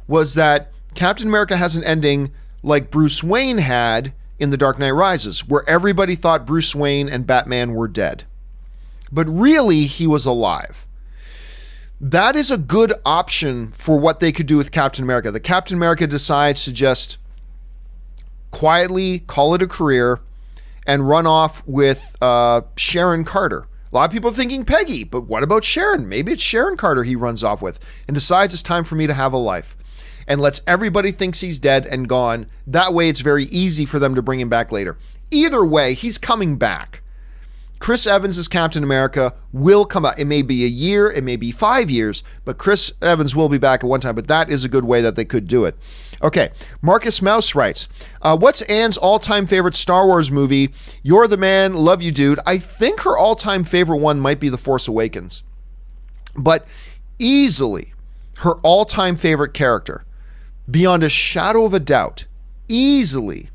was that Captain America has an ending like Bruce Wayne had in The Dark Knight Rises, where everybody thought Bruce Wayne and Batman were dead. But really, he was alive. That is a good option for what they could do with Captain America. The Captain America decides to just quietly call it a career and run off with Sharon Carter. A lot of people are thinking Peggy, but what about Sharon? Maybe it's Sharon Carter he runs off with and decides it's time for me to have a life, and lets everybody think he's dead and gone. That way it's very easy for them to bring him back later. Either way, he's coming back. Chris Evans as Captain America will come out. It may be a year, it may be 5 years, but Chris Evans will be back at one time, but that is a good way that they could do it. Okay, Marcus Mouse writes, what's Anne's all-time favorite Star Wars movie? You're the man, love you, dude. I think her all-time favorite one might be The Force Awakens. But easily, her all-time favorite character, beyond a shadow of a doubt, easily,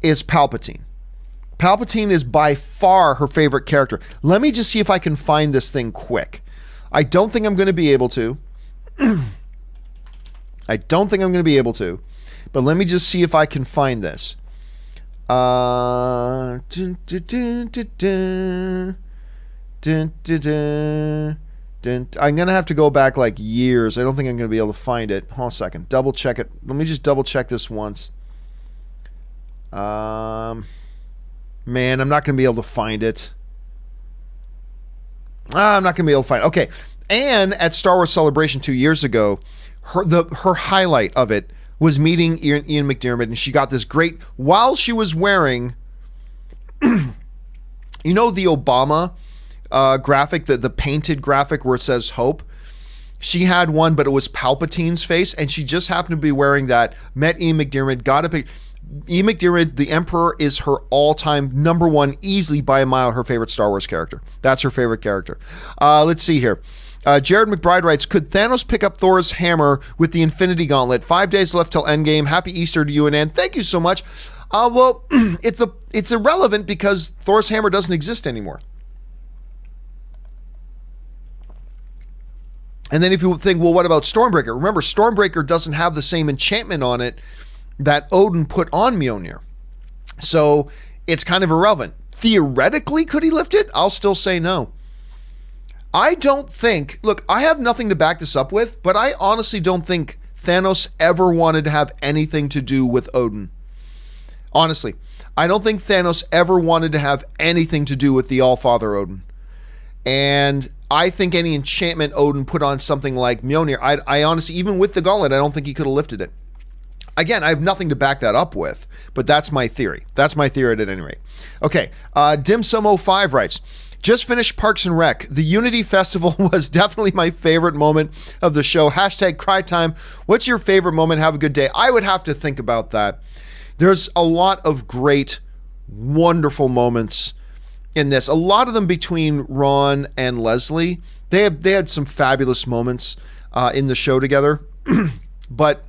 is Palpatine. Palpatine is by far her favorite character. Let me just see if I can find this thing quick. I don't think I'm going to be able to. But let me just see if I can find this. I'm going to have to go back like years. I don't think I'm going to be able to find it. Hold on a second. Double check it. Let me just double check this once. Man, I'm not going to be able to find it. I'm not going to be able to find it. Okay. And at Star Wars Celebration 2 years ago, her highlight of it was meeting Ian McDiarmid, and she got this great, while she was wearing, the Obama graphic, the painted graphic where it says hope. She had one, but it was Palpatine's face, and she just happened to be wearing that, met Ian McDiarmid, got a picture. Ian McDiarmid, the Emperor, is her all-time number one, easily by a mile, her favorite Star Wars character. That's her favorite character. Let's see here. Jared McBride writes, could Thanos pick up Thor's hammer with the Infinity Gauntlet? 5 days left till Endgame. Happy Easter to you and Ann. Thank you so much. Well, it's irrelevant because Thor's hammer doesn't exist anymore. And then if you think, well, what about Stormbreaker? Remember, Stormbreaker doesn't have the same enchantment on it that Odin put on Mjolnir. So it's kind of irrelevant. Theoretically, could he lift it? I'll still say no. I don't think, look, I have nothing to back this up with, but I honestly don't think Thanos ever wanted to have anything to do with Odin. Honestly, I don't think Thanos ever wanted to have anything to do with the All-Father Odin. And I think any enchantment Odin put on something like Mjolnir, I honestly, even with the gauntlet, I don't think he could have lifted it. Again, I have nothing to back that up with, but that's my theory. That's my theory at any rate. Okay, Dimsum05 writes, just finished Parks and Rec. The Unity Festival was definitely my favorite moment of the show. Hashtag cry time. What's your favorite moment? Have a good day. I would have to think about that. There's a lot of great, wonderful moments in this. A lot of them between Ron and Leslie. They had some fabulous moments in the show together. But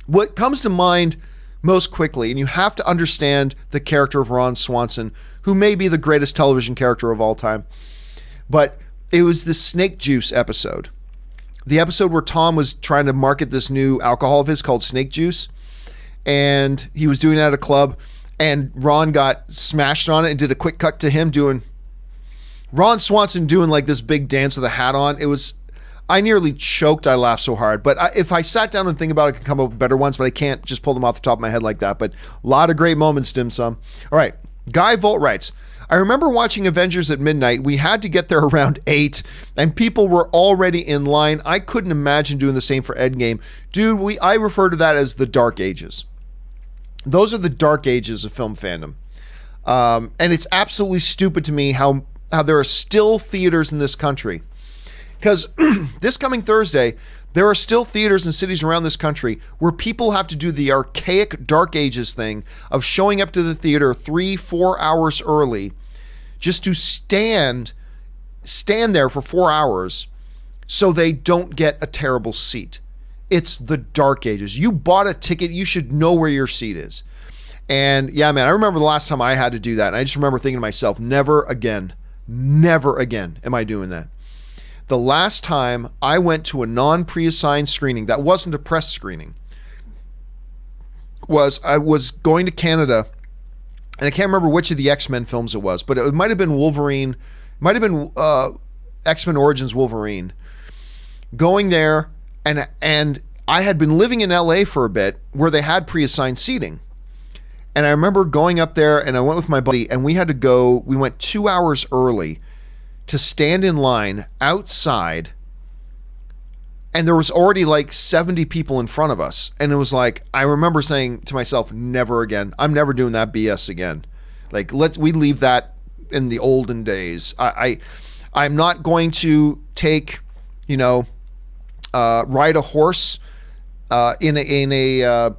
what comes to mind most quickly, and you have to understand the character of Ron Swanson, who may be the greatest television character of all time, but it was the Snake Juice episode. The episode where Tom was trying to market this new alcohol of his called Snake Juice, and he was doing it at a club, and Ron got smashed on it and did a quick cut to him doing, Ron Swanson doing like this big dance with a hat on. It was, I nearly choked. I laughed so hard. But if I sat down and think about it, I could come up with better ones, but I can't just pull them off the top of my head like that. But a lot of great moments, Dim Sum. All right. Guy Volt writes, I remember watching Avengers at midnight. We had to get there around 8, and people were already in line. I couldn't imagine doing the same for Endgame. Dude, I refer to that as the Dark Ages. Those are the dark ages of film fandom. And it's absolutely stupid to me how there are still theaters in this country. Because this coming Thursday, there are still theaters in cities around this country where people have to do the archaic Dark Ages thing of showing up to the theater 3-4 hours early just to stand there for 4 hours so they don't get a terrible seat. It's the Dark Ages. You bought a ticket, you should know where your seat is. And yeah, man, I remember the last time I had to do that. And I just remember thinking to myself, never again am I doing that. The last time I went to a non-pre-assigned screening that wasn't a press screening was I was going to Canada, and I can't remember which of the X-Men films it was, but it might have been Wolverine, might have been X-Men Origins Wolverine. Going there, and I had been living in LA for a bit where they had pre-assigned seating. And I remember going up there, and I went with my buddy, and we went 2 hours early to stand in line outside, and there was already like 70 people in front of us. And it was like, I remember saying to myself, never again. I'm never doing that BS again. Like, we leave that in the olden days. I'm not going to take, ride a horse in a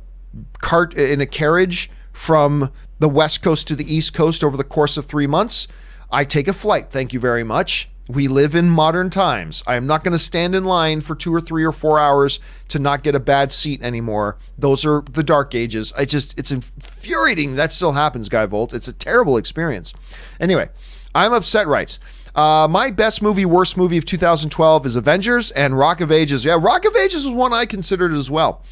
cart, in a carriage from the West Coast to the East Coast over the course of 3 months. I take a flight, thank you very much. We live in modern times. I am not going to stand in line for 2 or 3 or 4 hours to not get a bad seat anymore. Those are the Dark Ages. It's infuriating that still happens, Guy Volt. It's a terrible experience. Anyway, I'm Upset writes, my best movie, worst movie of 2012 is Avengers and Rock of Ages. Yeah, Rock of Ages was one I considered as well.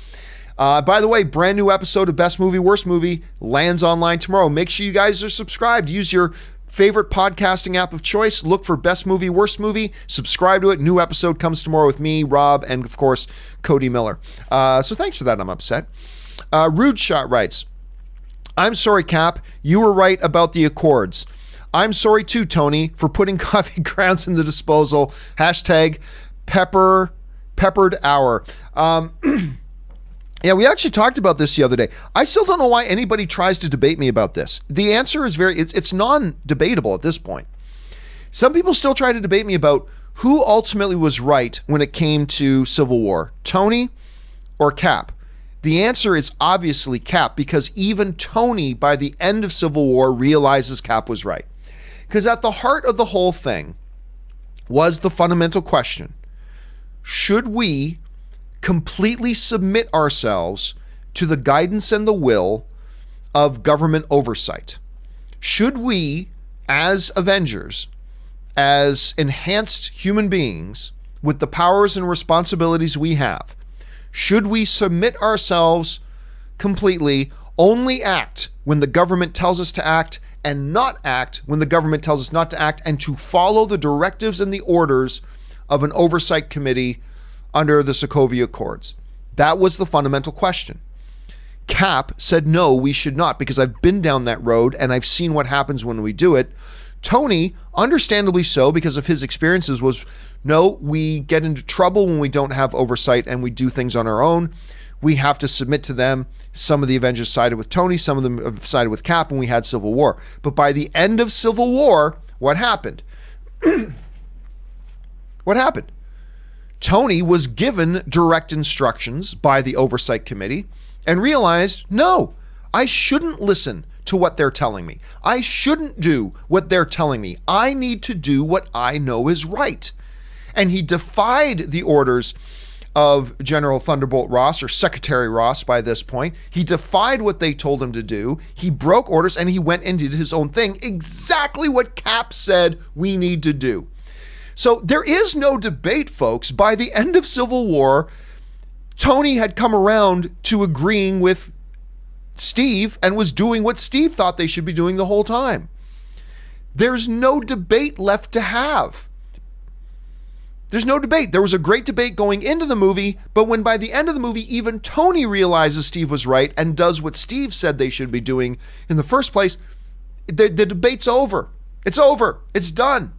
By the way, brand new episode of Best Movie, Worst Movie lands online tomorrow. Make sure you guys are subscribed. Use your favorite podcasting app of choice. Look for Best Movie, Worst Movie. Subscribe to it. New episode comes tomorrow with me, Rob, and of course, Cody Miller. So thanks for that. I'm upset. Rude Shot writes, I'm sorry, Cap. You were right about the Accords. I'm sorry too, Tony, for putting coffee grounds in the disposal. Hashtag peppered hour. Yeah, we actually talked about this the other day. I still don't know why anybody tries to debate me about this. The answer is it's non-debatable at this point. Some people still try to debate me about who ultimately was right when it came to Civil War, Tony or Cap. The answer is obviously Cap, because even Tony, by the end of Civil War, realizes Cap was right. Because at the heart of the whole thing was the fundamental question: should we completely submit ourselves to the guidance and the will of government oversight? Should we, as Avengers, as enhanced human beings with the powers and responsibilities we have, should we submit ourselves completely, only act when the government tells us to act, and not act when the government tells us not to act, and to follow the directives and the orders of an oversight committee under the Sokovia Accords? That was the fundamental question. Cap said, no, we should not, because I've been down that road and I've seen what happens when we do it. Tony, understandably so, because of his experiences, was, no, we get into trouble when we don't have oversight and we do things on our own. We have to submit to them. Some of the Avengers sided with Tony, some of them sided with Cap, and we had Civil War. But by the end of Civil War, what happened? What happened? Tony was given direct instructions by the Oversight Committee and realized, no, I shouldn't listen to what they're telling me. I shouldn't do what they're telling me. I need to do what I know is right. And he defied the orders of General Thunderbolt Ross, or Secretary Ross by this point. He defied what they told him to do. He broke orders and he went and did his own thing. Exactly what Cap said we need to do. So there is no debate, folks. By the end of Civil War, Tony had come around to agreeing with Steve and was doing what Steve thought they should be doing the whole time. There's no debate left to have. There's no debate. There was a great debate going into the movie, but when by the end of the movie, even Tony realizes Steve was right and does what Steve said they should be doing in the first place, the debate's over. It's over. It's done.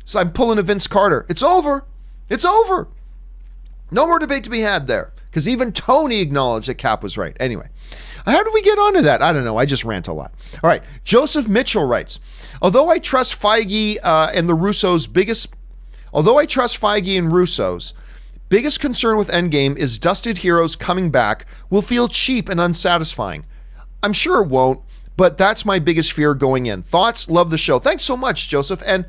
So I'm pulling a Vince Carter. It's over. It's over. No more debate to be had there, because even Tony acknowledged that Cap was right. Anyway, how did we get onto that? I don't know. I just rant a lot. All right. Joseph Mitchell writes, although I trust Feige and Russo's biggest concern with Endgame is dusted heroes coming back will feel cheap and unsatisfying. I'm sure it won't, but that's my biggest fear going in. Thoughts? Love the show. Thanks so much, Joseph. And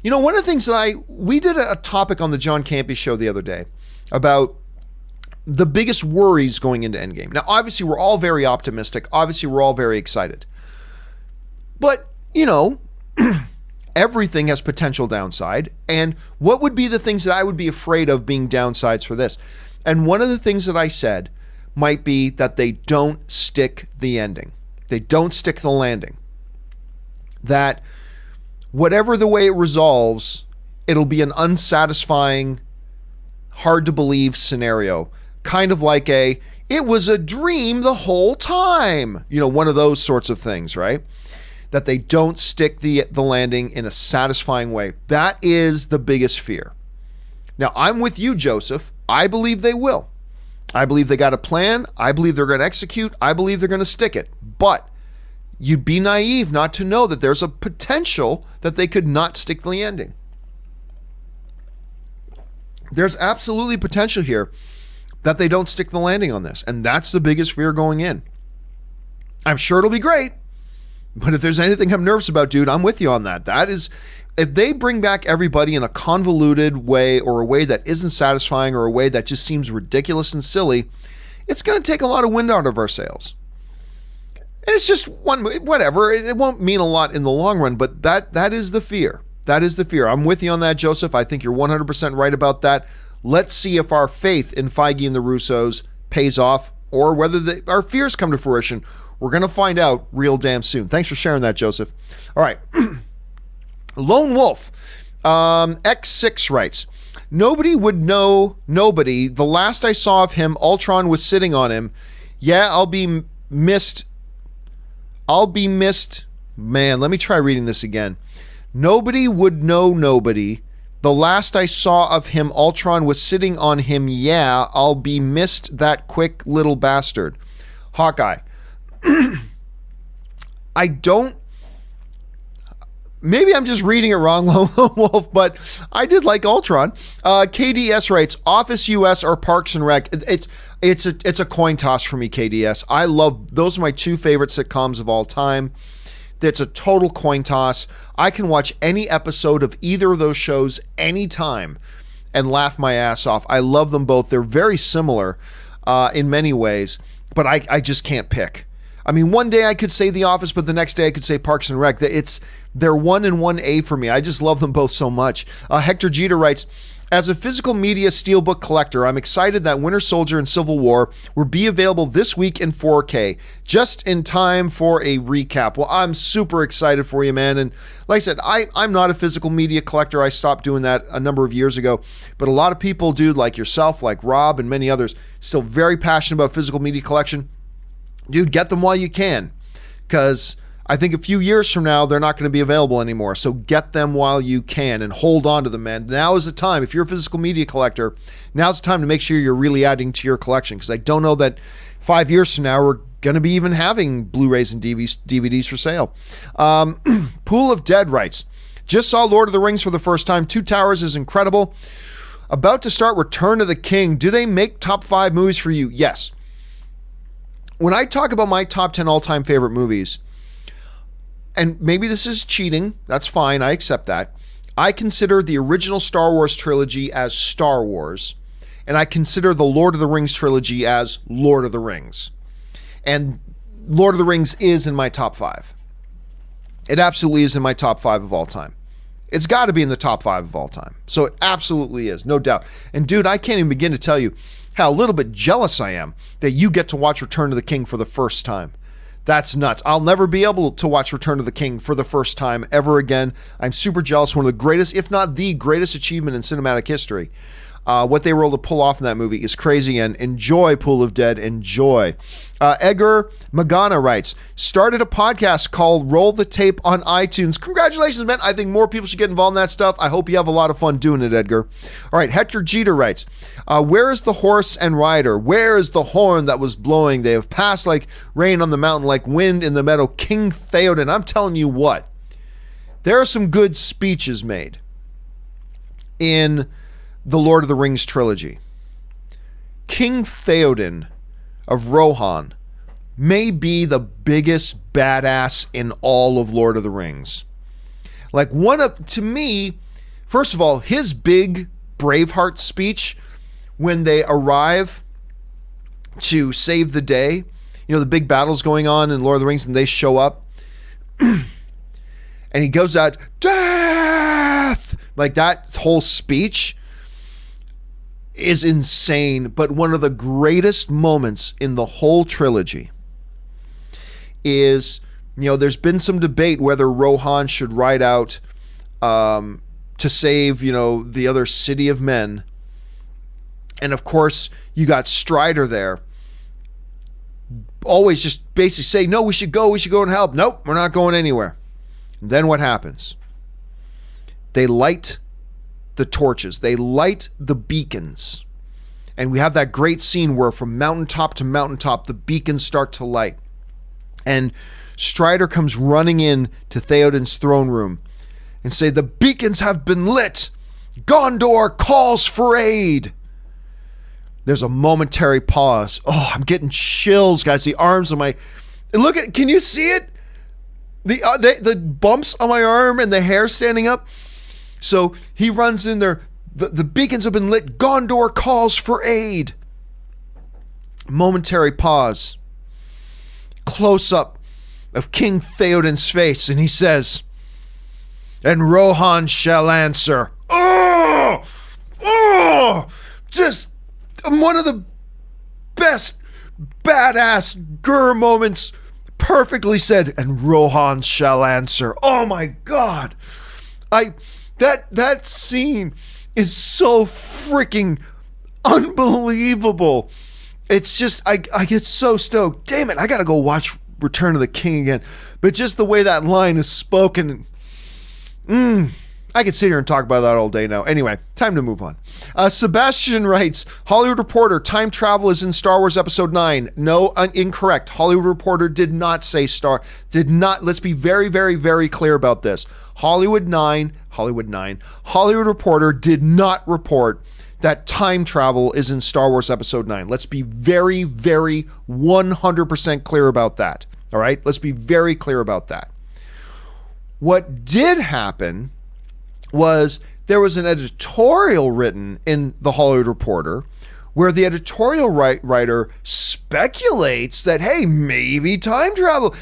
you know, one of the things that we did a topic on the John Campea Show the other day about the biggest worries going into Endgame. Now, obviously, we're all very optimistic. Obviously, we're all very excited. But, you know, everything has potential downside. And what would be the things that I would be afraid of being downsides for this? And one of the things that I said might be that they don't stick the ending. They don't stick the landing. That whatever the way it resolves, it'll be an unsatisfying, hard to believe scenario. Kind of like it was a dream the whole time. You know, one of those sorts of things, right? That they don't stick the landing in a satisfying way. That is the biggest fear. Now, I'm with you, Joseph. I believe they will. I believe they got a plan. I believe they're going to execute. I believe they're going to stick it. But you'd be naive not to know that there's a potential that they could not stick the landing. There's absolutely potential here that they don't stick the landing on this. And that's the biggest fear going in. I'm sure it'll be great. But if there's anything I'm nervous about, dude, I'm with you on that. That is, if they bring back everybody in a convoluted way or a way that isn't satisfying or a way that just seems ridiculous and silly, it's going to take a lot of wind out of our sails. And it's just whatever. It won't mean a lot in the long run, but that is the fear. That is the fear. I'm with you on that, Joseph. I think you're 100% right about that. Let's see if our faith in Feige and the Russos pays off or whether our fears come to fruition. We're going to find out real damn soon. Thanks for sharing that, Joseph. All right. Lone Wolf X6 writes, nobody would know nobody. The last I saw of him, Ultron was sitting on him. Yeah, I'll be missed. Man, let me try reading this again. Nobody would know nobody. The last I saw of him, Ultron was sitting on him. Yeah, I'll be missed, that quick little bastard. Hawkeye. Maybe I'm just reading it wrong, Lone Wolf, but I did like Ultron. KDS writes, Office US or Parks and Rec. It's a coin toss for me, KDS. I love, those are my two favorite sitcoms of all time. That's a total coin toss. I can watch any episode of either of those shows anytime and laugh my ass off. I love them both. They're very similar in many ways, but I just can't pick. I mean, one day I could say The Office, but the next day I could say Parks and Rec. They're 1 and 1A for me. I just love them both so much. Hector Jeter writes, as a physical media steelbook collector, I'm excited that Winter Soldier and Civil War will be available this week in 4K, just in time for a recap. Well, I'm super excited for you, man. And like I said, I'm not a physical media collector. I stopped doing that a number of years ago. But a lot of people do, like yourself, like Rob and many others, still very passionate about physical media collection. Dude, get them while you can, because I think a few years from now, they're not going to be available anymore. So get them while you can and hold on to them, man. Now is the time. If you're a physical media collector, now's the time to make sure you're really adding to your collection, because I don't know that 5 years from now, we're going to be even having Blu-rays and DVDs for sale. Pool of Dead writes, just saw Lord of the Rings for the first time. Two Towers is incredible. About to start Return of the King. Do they make top 5 movies for you? Yes. When I talk about my top 10 all-time favorite movies, and maybe this is cheating, that's fine, I accept that. I consider the original Star Wars trilogy as Star Wars, and I consider the Lord of the Rings trilogy as Lord of the Rings. And Lord of the Rings is in my top 5. It absolutely is in my top 5 of all time. It's got to be in the top 5 of all time. So it absolutely is, no doubt. And dude, I can't even begin to tell you how a little bit jealous I am that you get to watch Return of the King for the first time. That's nuts. I'll never be able to watch Return of the King for the first time ever again. I'm super jealous. One of the greatest, if not the greatest achievement in cinematic history. What they were able to pull off in that movie is crazy, and enjoy Pool of Dead, enjoy. Edgar Magana writes, started a podcast called Roll the Tape on iTunes. Congratulations, man. I think more people should get involved in that stuff. I hope you have a lot of fun doing it, Edgar. All right, Hector Jeter writes, where is the horse and rider? Where is the horn that was blowing? They have passed like rain on the mountain, like wind in the meadow. King Theoden. I'm telling you what, there are some good speeches made in the Lord of the Rings trilogy. King Theoden of Rohan may be the biggest badass in all of Lord of the Rings. Like, to me, first of all, his big Braveheart speech when they arrive to save the day, you know, the big battle's going on in Lord of the Rings and they show up and he goes out, death! Like, that whole speech is insane, but one of the greatest moments in the whole trilogy is, you know, there's been some debate whether Rohan should ride out to save, you know, the other city of men. And of course, you got Strider there. Always just basically say, no, we should go and help. Nope, we're not going anywhere. And then what happens? They light the torches. They light the beacons. And we have that great scene where from mountaintop to mountaintop, the beacons start to light. And Strider comes running in to Theoden's throne room and say, the beacons have been lit. Gondor calls for aid. There's a momentary pause. Oh, I'm getting chills, guys. The arms on my... Look at... Can you see it? The bumps on my arm and the hair standing up. So he runs in there. The beacons have been lit. Gondor calls for aid. Momentary pause. Close up of King Theoden's face. And he says, and Rohan shall answer. Oh! Oh! Just one of the best badass Gur moments. Perfectly said. And Rohan shall answer. Oh my God. That scene is so freaking unbelievable. It's just, I get so stoked. Damn it, I gotta go watch Return of the King again. But just the way that line is spoken, I could sit here and talk about that all day now. Anyway, time to move on. Sebastian writes, Hollywood Reporter, time travel is in Star Wars Episode 9. No, incorrect. Hollywood Reporter did not say let's be very, very, very clear about this. Hollywood Reporter did not report that time travel is in Star Wars Episode 9. Let's be very, very 100% clear about that. All right? Let's be very clear about that. What did happen was there was an editorial written in the Hollywood Reporter where the editorial writer speculates that, hey, maybe time travel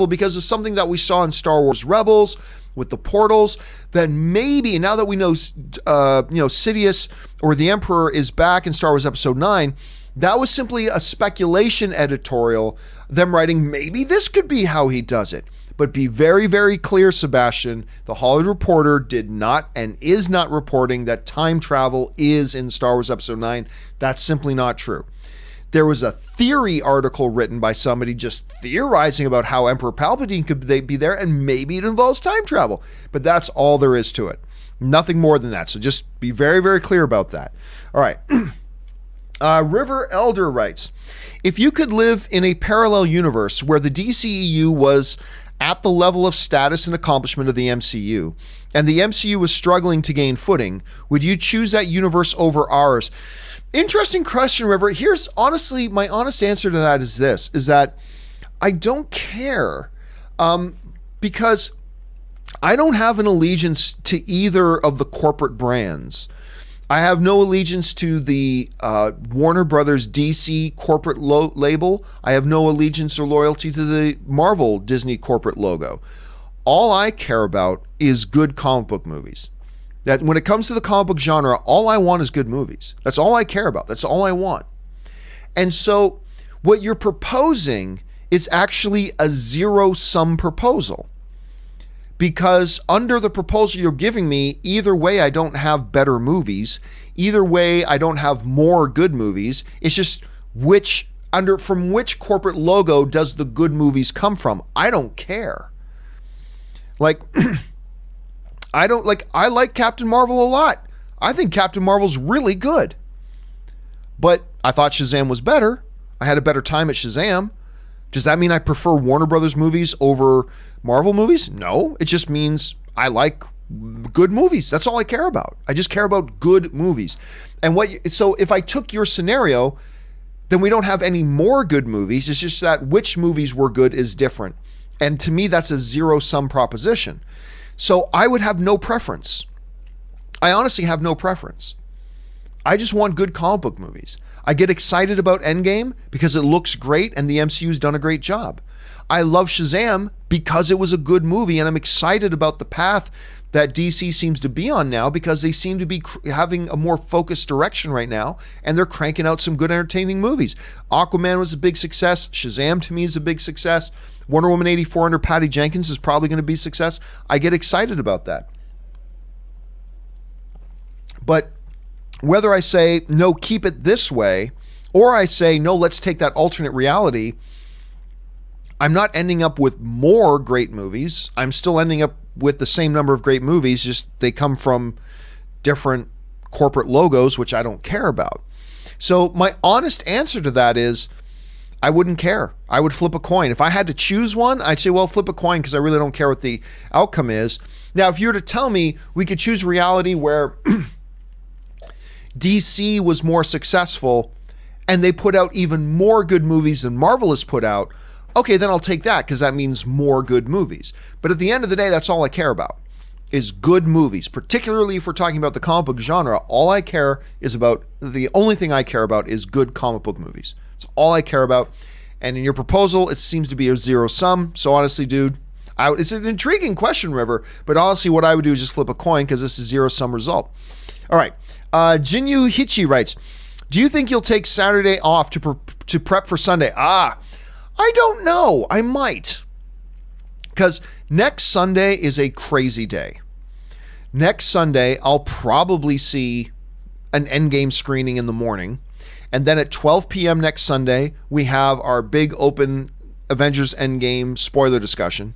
because of something that we saw in Star Wars Rebels with the portals, that maybe now that we know, Sidious or the Emperor is back in Star Wars Episode 9, that was simply a speculation editorial, them writing, maybe this could be how he does it. But be very, very clear, Sebastian, the Hollywood Reporter did not and is not reporting that time travel is in Star Wars Episode 9. That's simply not true. There was a theory article written by somebody just theorizing about how Emperor Palpatine could be there, and maybe it involves time travel. But that's all there is to it. Nothing more than that. So just be very, very clear about that. All right. River Elder writes, if you could live in a parallel universe where the DCEU was at the level of status and accomplishment of the MCU, and the MCU was struggling to gain footing, would you choose that universe over ours? Interesting question, River. Here's honestly, my honest answer to that is this, is that I don't care, because I don't have an allegiance to either of the corporate brands. I have no allegiance to the Warner Brothers DC corporate label. I have no allegiance or loyalty to the Marvel Disney corporate logo. All I care about is good comic book movies. That when it comes to the comic book genre, all I want is good movies. That's all I care about. That's all I want. And so what you're proposing is actually a zero-sum proposal. Because under the proposal you're giving me, either way I don't have better movies. Either way I don't have more good movies. It's just from which corporate logo does the good movies come from? I don't care. Like, I like Captain Marvel a lot. I think Captain Marvel's really good. But I thought Shazam was better. I had a better time at Shazam. Does that mean I prefer Warner Brothers movies over Marvel movies? No, it just means I like good movies. That's all I care about. I just care about good movies. And so if I took your scenario, then we don't have any more good movies. It's just that which movies were good is different. And to me, that's a zero-sum proposition. So I would have no preference. I honestly have no preference. I just want good comic book movies. I get excited about Endgame because it looks great and the MCU's done a great job. I love Shazam because it was a good movie, and I'm excited about the path that DC seems to be on now because they seem to be having a more focused direction right now, and they're cranking out some good entertaining movies. Aquaman was a big success. Shazam to me is a big success. Wonder Woman 84 under Patty Jenkins is probably going to be a success. I get excited about that. But whether I say, no, keep it this way, or I say, no, let's take that alternate reality, I'm not ending up with more great movies. I'm still ending up with the same number of great movies, just they come from different corporate logos, which I don't care about. So my honest answer to that is, I wouldn't care. I would flip a coin. If I had to choose one, I'd say, well, flip a coin because I really don't care what the outcome is. Now, if you were to tell me we could choose reality where DC was more successful and they put out even more good movies than Marvel has put out, okay, then I'll take that because that means more good movies. But at the end of the day, that's all I care about is good movies, particularly if we're talking about the comic book genre. The only thing I care about is good comic book movies. That's all I care about. And in your proposal, it seems to be a zero sum. So honestly, dude, it's an intriguing question, River, but honestly, what I would do is just flip a coin because this is a zero sum result. All right. Jinyu Hichi writes, do you think you'll take Saturday off to prep for Sunday? I don't know. I might. Because next Sunday is a crazy day. Next Sunday, I'll probably see an Endgame screening in the morning. And then at 12 p.m. next Sunday, we have our big open Avengers Endgame spoiler discussion.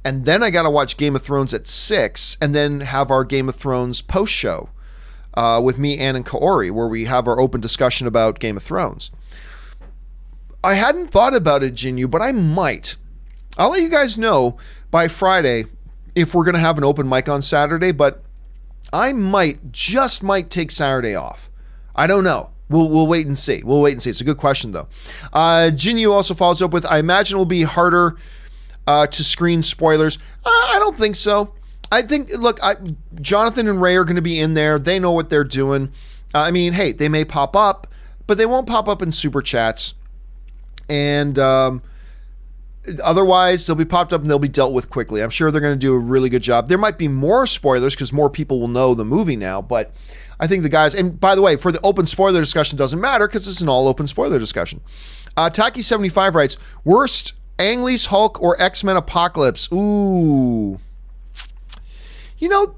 And then I got to watch Game of Thrones at 6 and then have our Game of Thrones post show with me, Ann, and Kaori, where we have our open discussion about Game of Thrones. I hadn't thought about it, Jinyu, but I might. I'll let you guys know by Friday if we're going to have an open mic on Saturday, but I might take Saturday off. I don't know. We'll wait and see. It's a good question, though. Jinyu also follows up with, I imagine it will be harder to screen spoilers. I don't think so. I think, look, Jonathan and Ray are going to be in there. They know what they're doing. I mean, hey, they may pop up, but they won't pop up in super chats. And otherwise, they'll be popped up and they'll be dealt with quickly. I'm sure they're going to do a really good job. There might be more spoilers because more people will know the movie now, but I think the guys, and by the way, for the open spoiler discussion, doesn't matter because it's an all open spoiler discussion. Taki75 writes, worst, Ang Lee's Hulk or X-Men Apocalypse? Ooh. You know,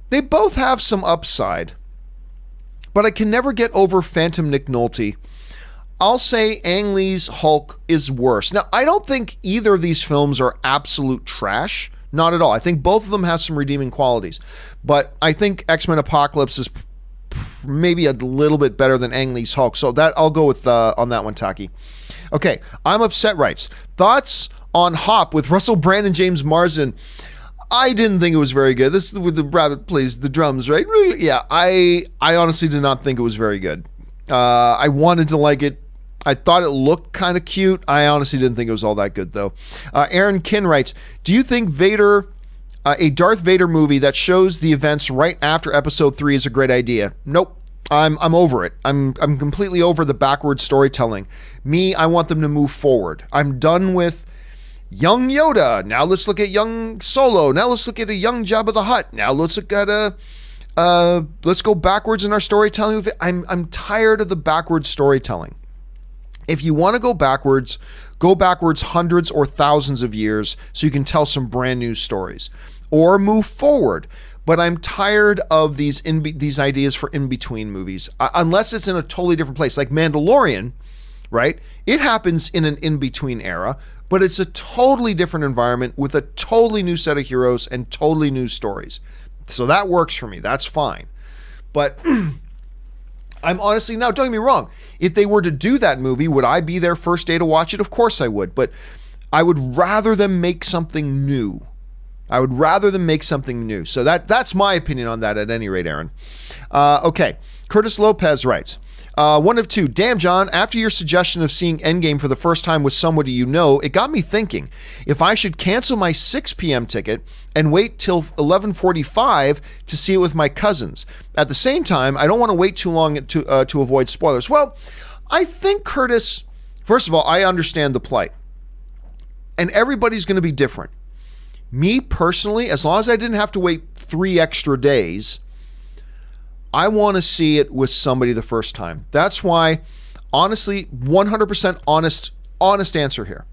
they both have some upside, but I can never get over Phantom Nick Nolte. I'll say Ang Lee's Hulk is worse. Now, I don't think either of these films are absolute trash. Not at all. I think both of them have some redeeming qualities. But I think X-Men Apocalypse is maybe a little bit better than Ang Lee's Hulk. So that I'll go with on that one, Taki. Okay, I'm Upset writes, thoughts on Hop with Russell Brand and James Marsden. I didn't think it was very good. This is with the rabbit plays the drums, right? Yeah, I honestly did not think it was very good. I wanted to like it. I thought it looked kind of cute. I honestly didn't think it was all that good, though. Aaron Kin writes, do you think a Darth Vader movie that shows the events right after Episode 3 is a great idea? Nope. I'm over it. I'm completely over the backward storytelling. I want them to move forward. I'm done with young Yoda. Now let's look at young Solo. Now let's look at a young Jabba the Hutt. Now let's look at let's go backwards in our storytelling. I'm tired of the backward storytelling. If you want to go backwards hundreds or thousands of years so you can tell some brand new stories, or move forward. But I'm tired of these ideas for in-between movies, unless it's in a totally different place, like Mandalorian, right? It happens in an in-between era, but it's a totally different environment with a totally new set of heroes and totally new stories. So that works for me. That's fine. But I'm honestly, now don't get me wrong, if they were to do that movie, would I be there first day to watch it? Of course I would, but I would rather them make something new. So that's my opinion on that at any rate, Aaron. Okay, Curtis Lopez writes, one of two. Damn, John, after your suggestion of seeing Endgame for the first time with somebody you know, it got me thinking if I should cancel my 6 p.m. ticket and wait till 11:45 to see it with my cousins. At the same time, I don't want to wait too long to avoid spoilers. Well, I think, Curtis, first of all, I understand the plight. And everybody's going to be different. Me personally, as long as I didn't have to wait 3 extra days, I want to see it with somebody the first time. That's why, honestly, 100% honest answer here.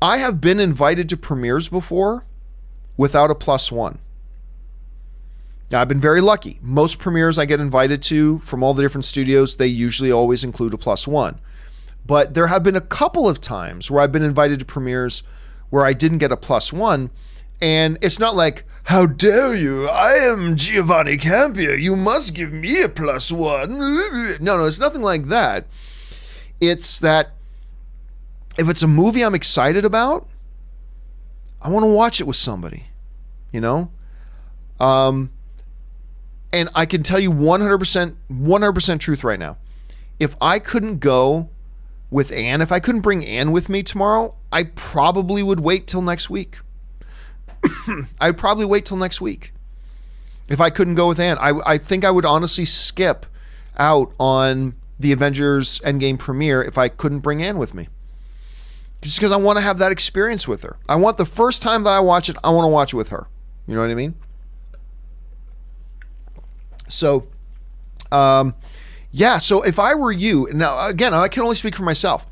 I have been invited to premieres before without a +1. Now, I've been very lucky. Most premieres I get invited to from all the different studios, they usually always include a +1. But there have been a couple of times where I've been invited to premieres where I didn't get a +1, and it's not like, how dare you, I am Giovanni Campea, you must give me a +1. No, it's nothing like that. It's that if it's a movie I'm excited about, I want to watch it with somebody, you know? And I can tell you 100% truth right now. If I couldn't go with Anne, if I couldn't bring Anne with me tomorrow, I probably would wait till next week. I'd probably wait till next week. If I couldn't go with Anne, I think I would honestly skip out on the Avengers Endgame premiere if I couldn't bring Anne with me. Just because I want to have that experience with her. I want the first time that I watch it, I want to watch it with her. You know what I mean? So, yeah, so if I were you, now again, I can only speak for myself.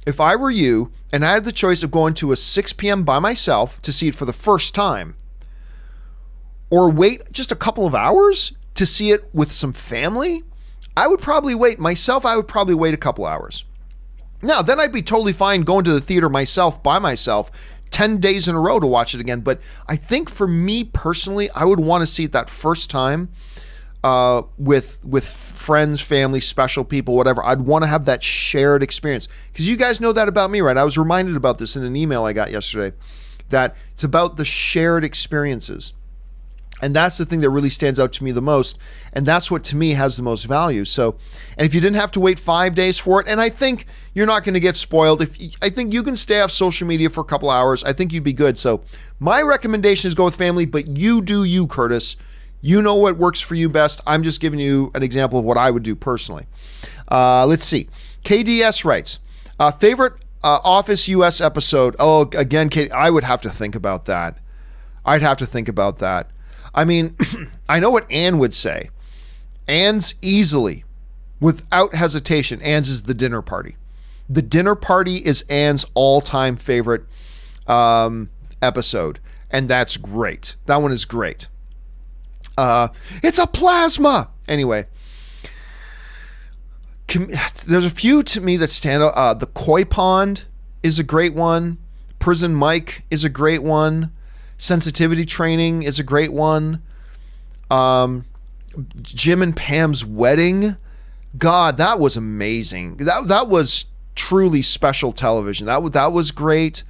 If I were you and I had the choice of going to a 6 p.m. by myself to see it for the first time, or wait just a couple of hours to see it with some family, I would probably wait. Myself, I would probably wait a couple hours. Now, then I'd be totally fine going to the theater myself, by myself, 10 days in a row to watch it again. But I think for me personally, I would want to see it that first time with friends, family, special people, whatever. I'd want to have that shared experience. Because you guys know that about me, right? I was reminded about this in an email I got yesterday, that it's about the shared experiences. And that's the thing that really stands out to me the most. And that's what to me has the most value. So, and if you didn't have to wait 5 days for it, and I think you're not going to get spoiled. I think you can stay off social media for a couple hours. I think you'd be good. So my recommendation is go with family, but you do you, Curtis. You know what works for you best. I'm just giving you an example of what I would do personally. Let's see. KDS writes, favorite Office US episode. Oh, again, I would have to think about that. I'd have to think about that. I mean, I know what Anne would say. Anne's easily, without hesitation, Anne's is The Dinner Party. The Dinner Party is Anne's all-time favorite episode, and that's great. That one is great. It's a plasma. Anyway, there's a few to me that stand out. The Koi Pond is a great one. Prison Mike is a great one. Sensitivity Training is a great one. Jim and Pam's Wedding. God, that was amazing. That was truly special television. That was great.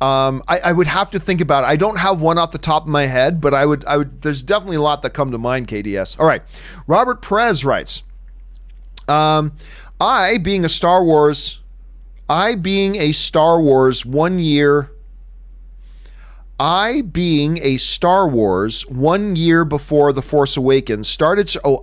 I would have to think about it. I don't have one off the top of my head, but I would. There's definitely a lot that come to mind. KDS. All right. Robert Perez writes, I being a Star Wars 1 year. I being a Star Wars 1 year before The Force Awakens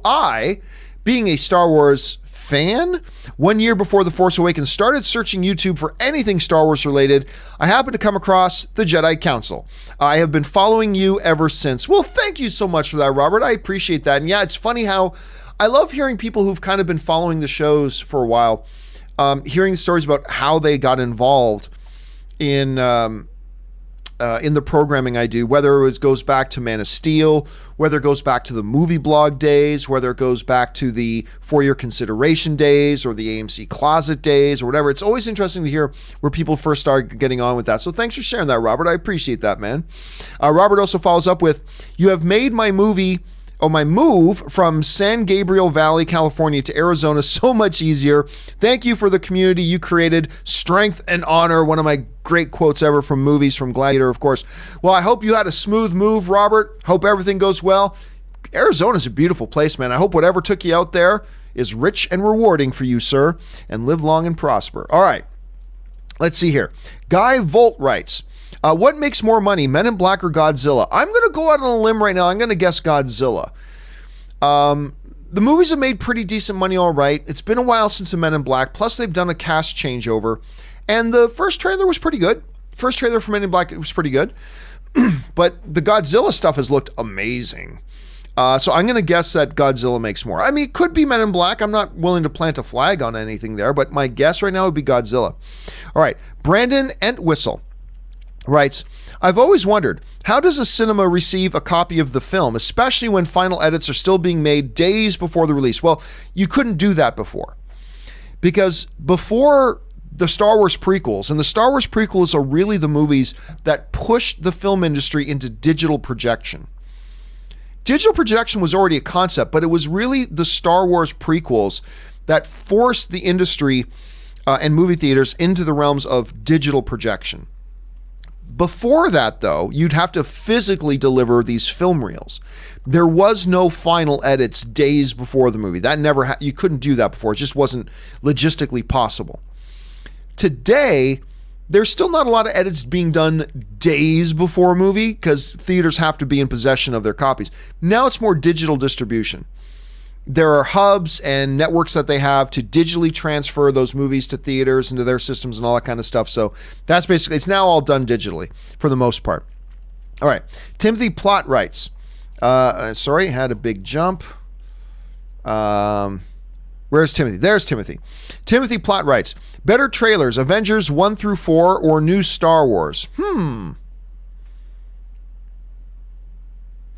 I being a Star Wars fan 1 year before The Force Awakens started searching YouTube for anything Star Wars related. I happened to come across the Jedi Council. I have been following you ever since. Well, thank you so much for that, Robert. I appreciate that. And yeah, it's funny how I love hearing people who've kind of been following the shows for a while, hearing stories about how they got involved in the programming I do, whether it goes back to Man of Steel, whether it goes back to the movie blog days, whether it goes back to the For Your Consideration days or the AMC Closet days or whatever. It's always interesting to hear where people first started getting on with that. So thanks for sharing that, Robert. I appreciate that, man. Robert also follows up with, you have made my move from San Gabriel Valley, California to Arizona so much easier. Thank you for the community you created. Strength and honor. One of my great quotes ever from movies, from Gladiator, of course. Well, I hope you had a smooth move, Robert. Hope everything goes well. Arizona's a beautiful place, man. I hope whatever took you out there is rich and rewarding for you, sir, and live long and prosper. All right. Let's see here. Guy Volt writes, what makes more money, Men in Black or Godzilla? I'm going to go out on a limb right now. I'm going to guess Godzilla. The movies have made pretty decent money, all right. It's been a while since the Men in Black. Plus, they've done a cast changeover. And the first trailer was pretty good. First trailer for Men in Black, it was pretty good. But the Godzilla stuff has looked amazing. So I'm going to guess that Godzilla makes more. I mean, it could be Men in Black. I'm not willing to plant a flag on anything there. But my guess right now would be Godzilla. All right. Brandon Entwistle writes, I've always wondered, how does a cinema receive a copy of the film, especially when final edits are still being made days before the release? Well, you couldn't do that before. Because before the Star Wars prequels, and the Star Wars prequels are really the movies that pushed the film industry into digital projection. Digital projection was already a concept, but it was really the Star Wars prequels that forced the industry and movie theaters into the realms of digital projection. Before that, though, you'd have to physically deliver these film reels. There was no final edits days before the movie. That never you couldn't do that before. It just wasn't logistically possible. Today, there's still not a lot of edits being done days before a movie because theaters have to be in possession of their copies. Now it's more digital distribution. There are hubs and networks that they have to digitally transfer those movies to theaters and to their systems and all that kind of stuff. So that's basically, it's now all done digitally for the most part. All right. Timothy Plott writes, sorry, had a big jump. Where's Timothy? There's Timothy. Timothy Plott writes, better trailers, Avengers 1 through 4 or new Star Wars?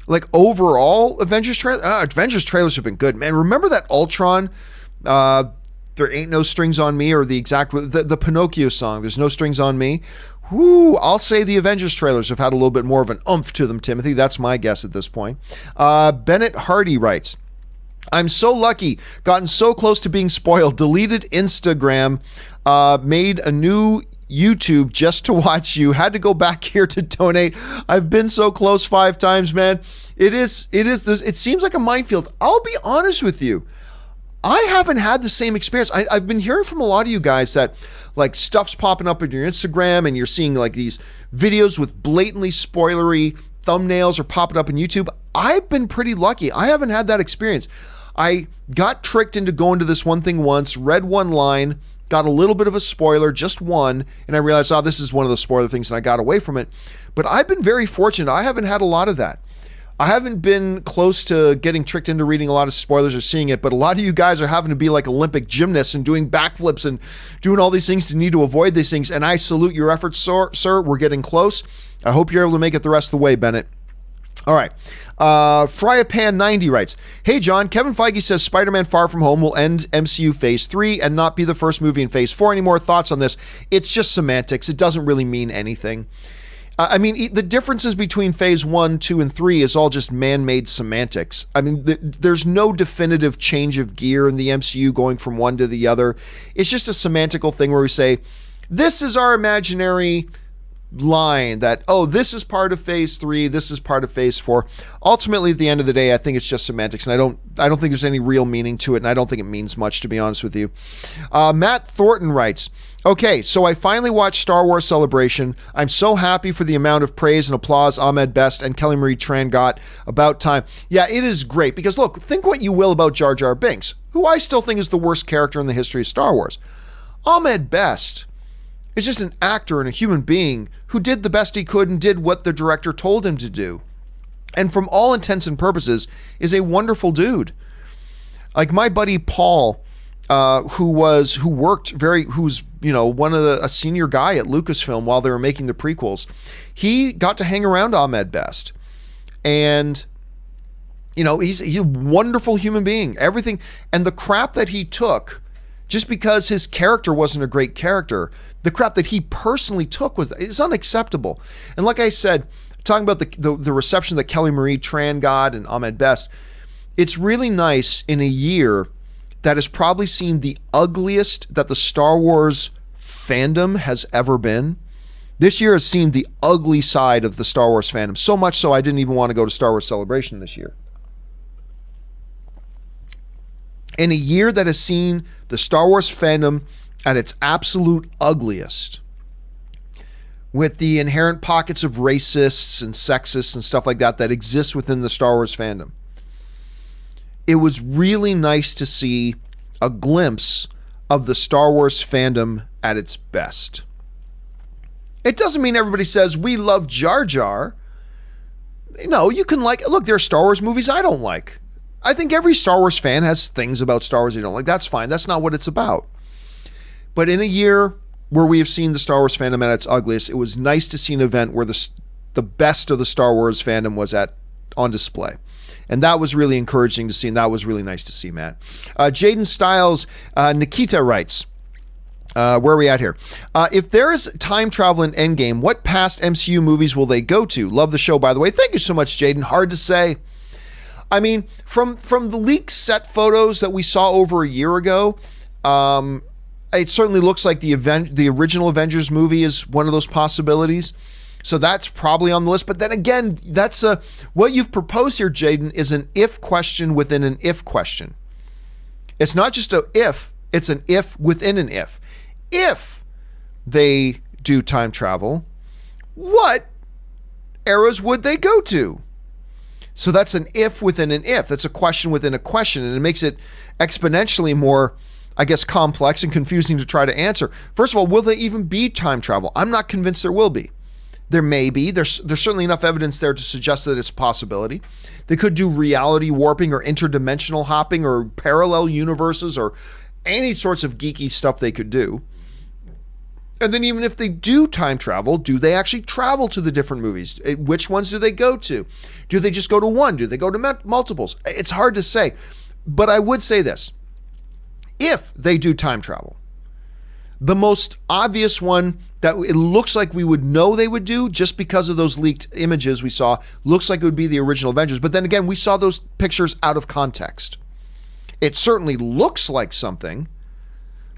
Like overall Avengers trailers have been good, man. Remember that Ultron, There Ain't No Strings on Me, or the Pinocchio song, There's No Strings on Me? Whoo, I'll say the Avengers trailers have had a little bit more of an oomph to them, Timothy. That's my guess at this point. Bennett Hardy writes, I'm so lucky, gotten so close to being spoiled, deleted Instagram, made a new YouTube just to watch you, had to go back here to donate. I've been so close 5 times, man. It seems like a minefield. I'll be honest with you, I haven't had the same experience. I've been hearing from a lot of you guys that like stuff's popping up in your Instagram and you're seeing like these videos with blatantly spoilery thumbnails are popping up in YouTube. I've been pretty lucky. I haven't had that experience. I got tricked into going to this one thing once, read one line, got a little bit of a spoiler, just one, and I realized, this is one of the spoiler things, and I got away from it. But I've been very fortunate. I haven't had a lot of that. I haven't been close to getting tricked into reading a lot of spoilers or seeing it, but a lot of you guys are having to be like Olympic gymnasts and doing backflips and doing all these things to need to avoid these things, and I salute your efforts, sir. We're getting close. I hope you're able to make it the rest of the way, Bennett. All right. Fryapan90 writes, "Hey, John, Kevin Feige says Spider-Man Far From Home will end MCU Phase 3 and not be the first movie in Phase 4 anymore. Thoughts on this?" It's just semantics. It doesn't really mean anything. I mean, the differences between Phase 1, 2, and 3 is all just man-made semantics. I mean, there's no definitive change of gear in the MCU going from one to the other. It's just a semantical thing where we say, this is our imaginary line that, oh, this is part of Phase 3, this is part of Phase 4. Ultimately, at the end of the day, I think it's just semantics, and I don't think there's any real meaning to it, and I don't think it means much, to be honest with you. Matt Thornton writes, "Okay, so I finally watched Star Wars Celebration. I'm so happy for the amount of praise and applause Ahmed Best and Kelly Marie Tran got. About time." Yeah, it is great, because look, think what you will about Jar Jar Binks, who I still think is the worst character in the history of Star Wars. Ahmed Best is just an actor and a human being who did the best he could and did what the director told him to do. And from all intents and purposes, is a wonderful dude. Like my buddy Paul, who's a senior guy at Lucasfilm while they were making the prequels, he got to hang around Ahmed Best. And he's a wonderful human being. Everything, and the crap that he took, just because his character wasn't a great character, the crap that he personally took is unacceptable. And like I said, talking about the reception that Kelly Marie Tran got and Ahmed Best, it's really nice in a year that has probably seen the ugliest that the Star Wars fandom has ever been. This year has seen the ugly side of the Star Wars fandom, so much so I didn't even want to go to Star Wars Celebration this year. In a year that has seen the Star Wars fandom at its absolute ugliest, with the inherent pockets of racists and sexists and stuff like that exist within the Star Wars fandom, it was really nice to see a glimpse of the Star Wars fandom at its best. It doesn't mean everybody says, we love Jar Jar. No, you can look, there are Star Wars movies I don't like. I think every Star Wars fan has things about Star Wars they don't like. That's fine. That's not what it's about. But in a year where we have seen the Star Wars fandom at its ugliest, it was nice to see an event where the best of the Star Wars fandom was on display. And that was really encouraging to see, and that was really nice to see, Matt. Jaden Styles, Nikita writes, where are we at here? If there is time travel in Endgame, what past MCU movies will they go to? Love the show, by the way. Thank you so much, Jaden. Hard to say. I mean, from the leaked set photos that we saw over a year ago, it certainly looks like the original Avengers movie is one of those possibilities. So that's probably on the list. But then again, that's what you've proposed here, Jaden, is an if question within an if question. It's not just an if, it's an if within an if. If they do time travel, what eras would they go to? So that's an if within an if. That's a question within a question, and it makes it exponentially more, I guess, complex and confusing to try to answer. First of all, will there even be time travel? I'm not convinced there will be. There may be. There's certainly enough evidence there to suggest that it's a possibility. They could do reality warping or interdimensional hopping or parallel universes or any sorts of geeky stuff they could do. And then even if they do time travel, do they actually travel to the different movies? Which ones do they go to? Do they just go to one? Do they go to multiples? It's hard to say. But I would say this. If they do time travel, the most obvious one that it looks like we would know they would do, just because of those leaked images we saw, looks like it would be the original Avengers. But then again, we saw those pictures out of context. It certainly looks like something,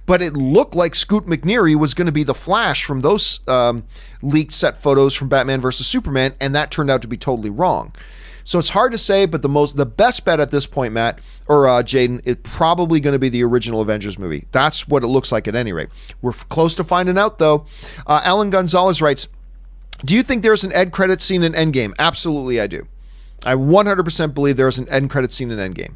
but it looked like Scoot McNairy was going to be the Flash from those leaked set photos from Batman versus Superman, and that turned out to be totally wrong. So it's hard to say, but the best bet at this point, Matt, or Jaden, is probably going to be the original Avengers movie. That's what it looks like at any rate. We're close to finding out, though. Alan Gonzalez writes, do you think there's an end credit scene in Endgame? Absolutely, I do. I 100% believe there's an end credit scene in Endgame.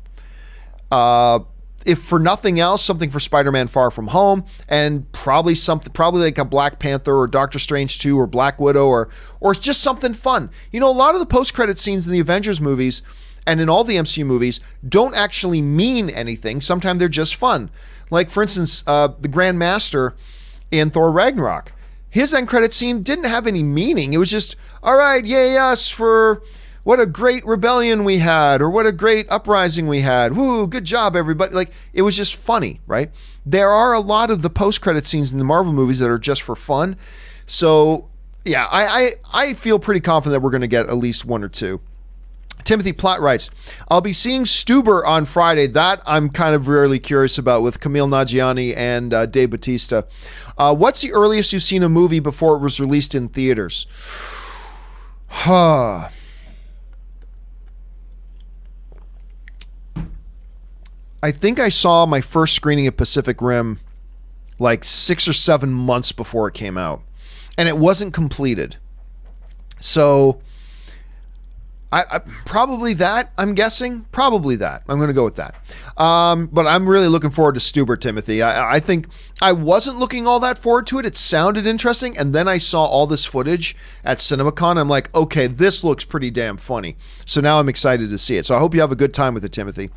If for nothing else, something for Spider-Man Far From Home, and probably like a Black Panther or Doctor Strange 2 or Black Widow or just something fun. You know, a lot of the post-credit scenes in the Avengers movies and in all the MCU movies don't actually mean anything. Sometimes they're just fun. Like, for instance, the Grand Master in Thor Ragnarok. His end credit scene didn't have any meaning. It was just, all right, yay us for what a great rebellion we had, or what a great uprising we had. Woo, good job, everybody. Like, it was just funny, right? There are a lot of the post-credit scenes in the Marvel movies that are just for fun. So, yeah, I feel pretty confident that we're going to get at least one or two. Timothy Platt writes, I'll be seeing Stuber on Friday. That I'm kind of really curious about, with Camille Nanjiani and Dave Bautista. What's the earliest you've seen a movie before it was released in theaters? I think I saw my first screening of Pacific Rim like 6 or 7 months before it came out. And it wasn't completed. So I probably that, I'm guessing. Probably that. I'm going to go with that. But I'm really looking forward to Stuber, Timothy. I think I wasn't looking all that forward to it. It sounded interesting. And then I saw all this footage at CinemaCon. I'm like, okay, this looks pretty damn funny. So now I'm excited to see it. So I hope you have a good time with it, Timothy.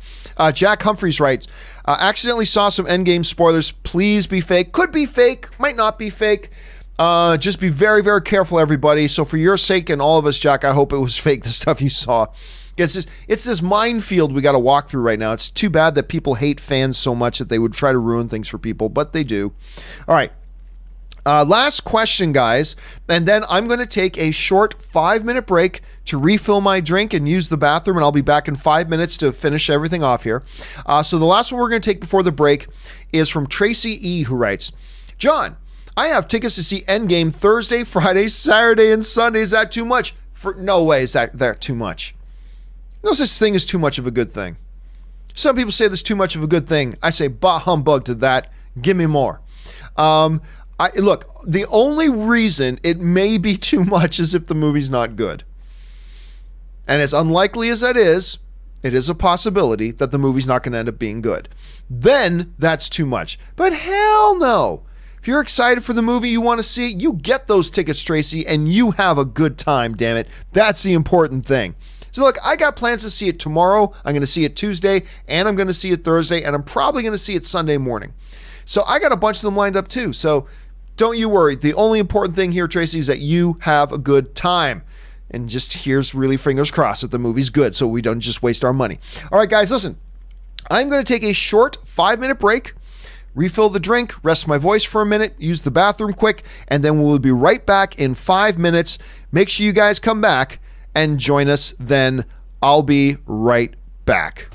Jack Humphreys writes, accidentally saw some Endgame spoilers. Please be fake. Could be fake. Might not be fake. Just be very, very careful, everybody. So for your sake and all of us, Jack, I hope it was fake, the stuff you saw. It's this minefield we got to walk through right now. It's too bad that people hate fans so much that they would try to ruin things for people, but they do. All right. Last question, guys. And then I'm going to take a short 5-minute break to refill my drink and use the bathroom, and I'll be back in 5 minutes to finish everything off here. So the last one we're going to take before the break is from Tracy E., who writes, John, I have tickets to see Endgame Thursday, Friday, Saturday, and Sunday. Is that too much? No way is that too much. No such thing as too much of a good thing. Some people say there's too much of a good thing. I say, bah humbug to that. Give me more. Look, the only reason it may be too much is if the movie's not good. And as unlikely as that is, it is a possibility that the movie's not going to end up being good. Then that's too much. But hell no. If you're excited for the movie, you want to see it, you get those tickets, Tracy, and you have a good time, damn it. That's the important thing. So look, I got plans to see it tomorrow. I'm going to see it Tuesday, and I'm going to see it Thursday, and I'm probably going to see it Sunday morning. So I got a bunch of them lined up too. So don't you worry. The only important thing here, Tracy, is that you have a good time. And just here's really fingers crossed that the movie's good so we don't just waste our money. All right, guys, listen. I'm going to take a short 5-minute break, refill the drink, rest my voice for a minute, use the bathroom quick, and then we'll be right back in 5 minutes. Make sure you guys come back and join us then. I'll be right back.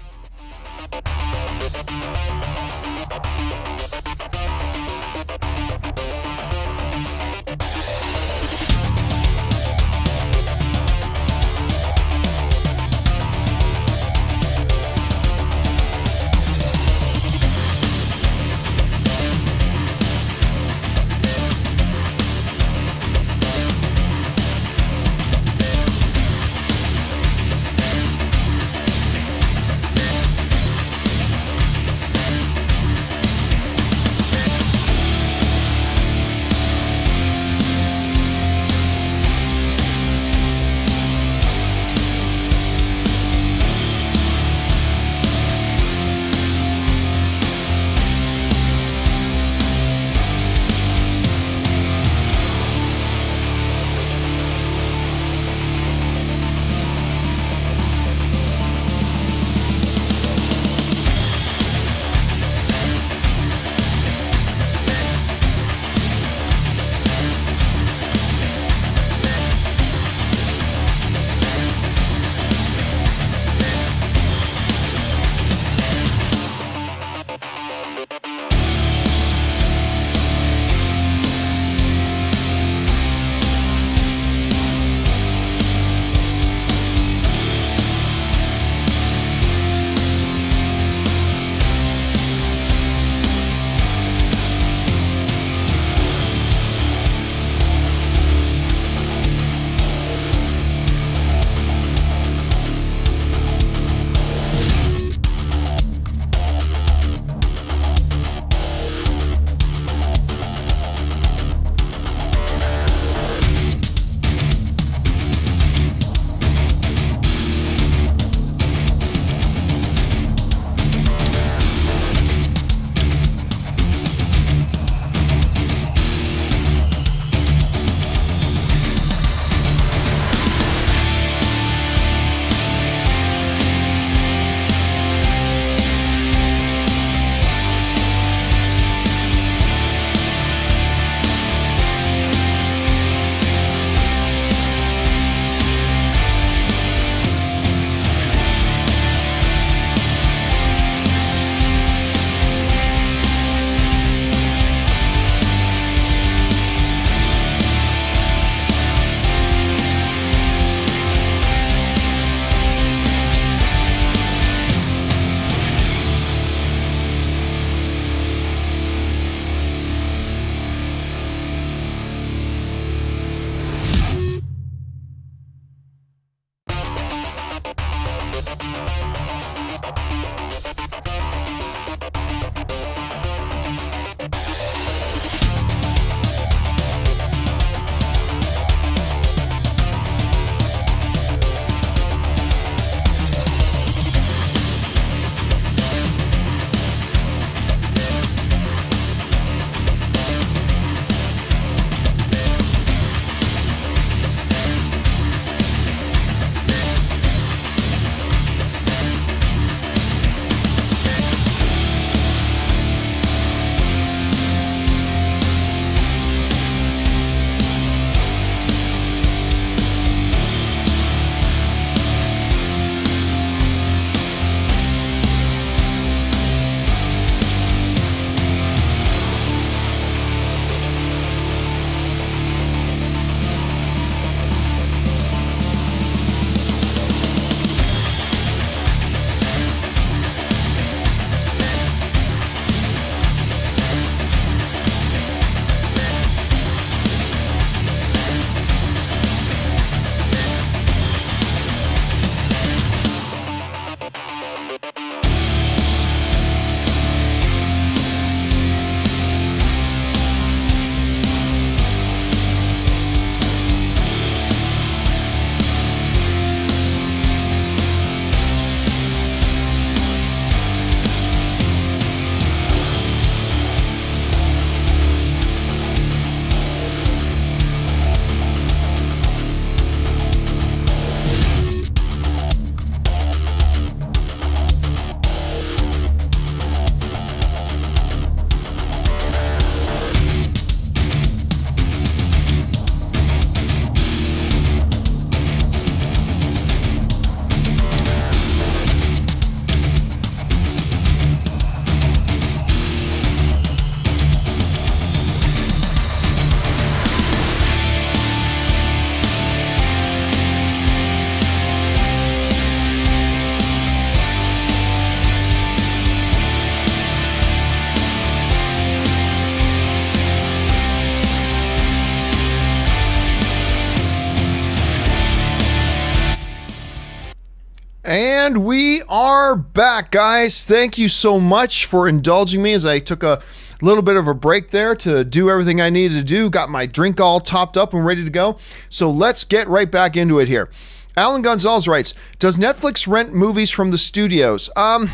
And we are back, guys. Thank you so much for indulging me as I took a little bit of a break there to do everything I needed to do. Got my drink all topped up and ready to go. So let's get right back into it here. Alan Gonzalez writes, does Netflix rent movies from the studios? The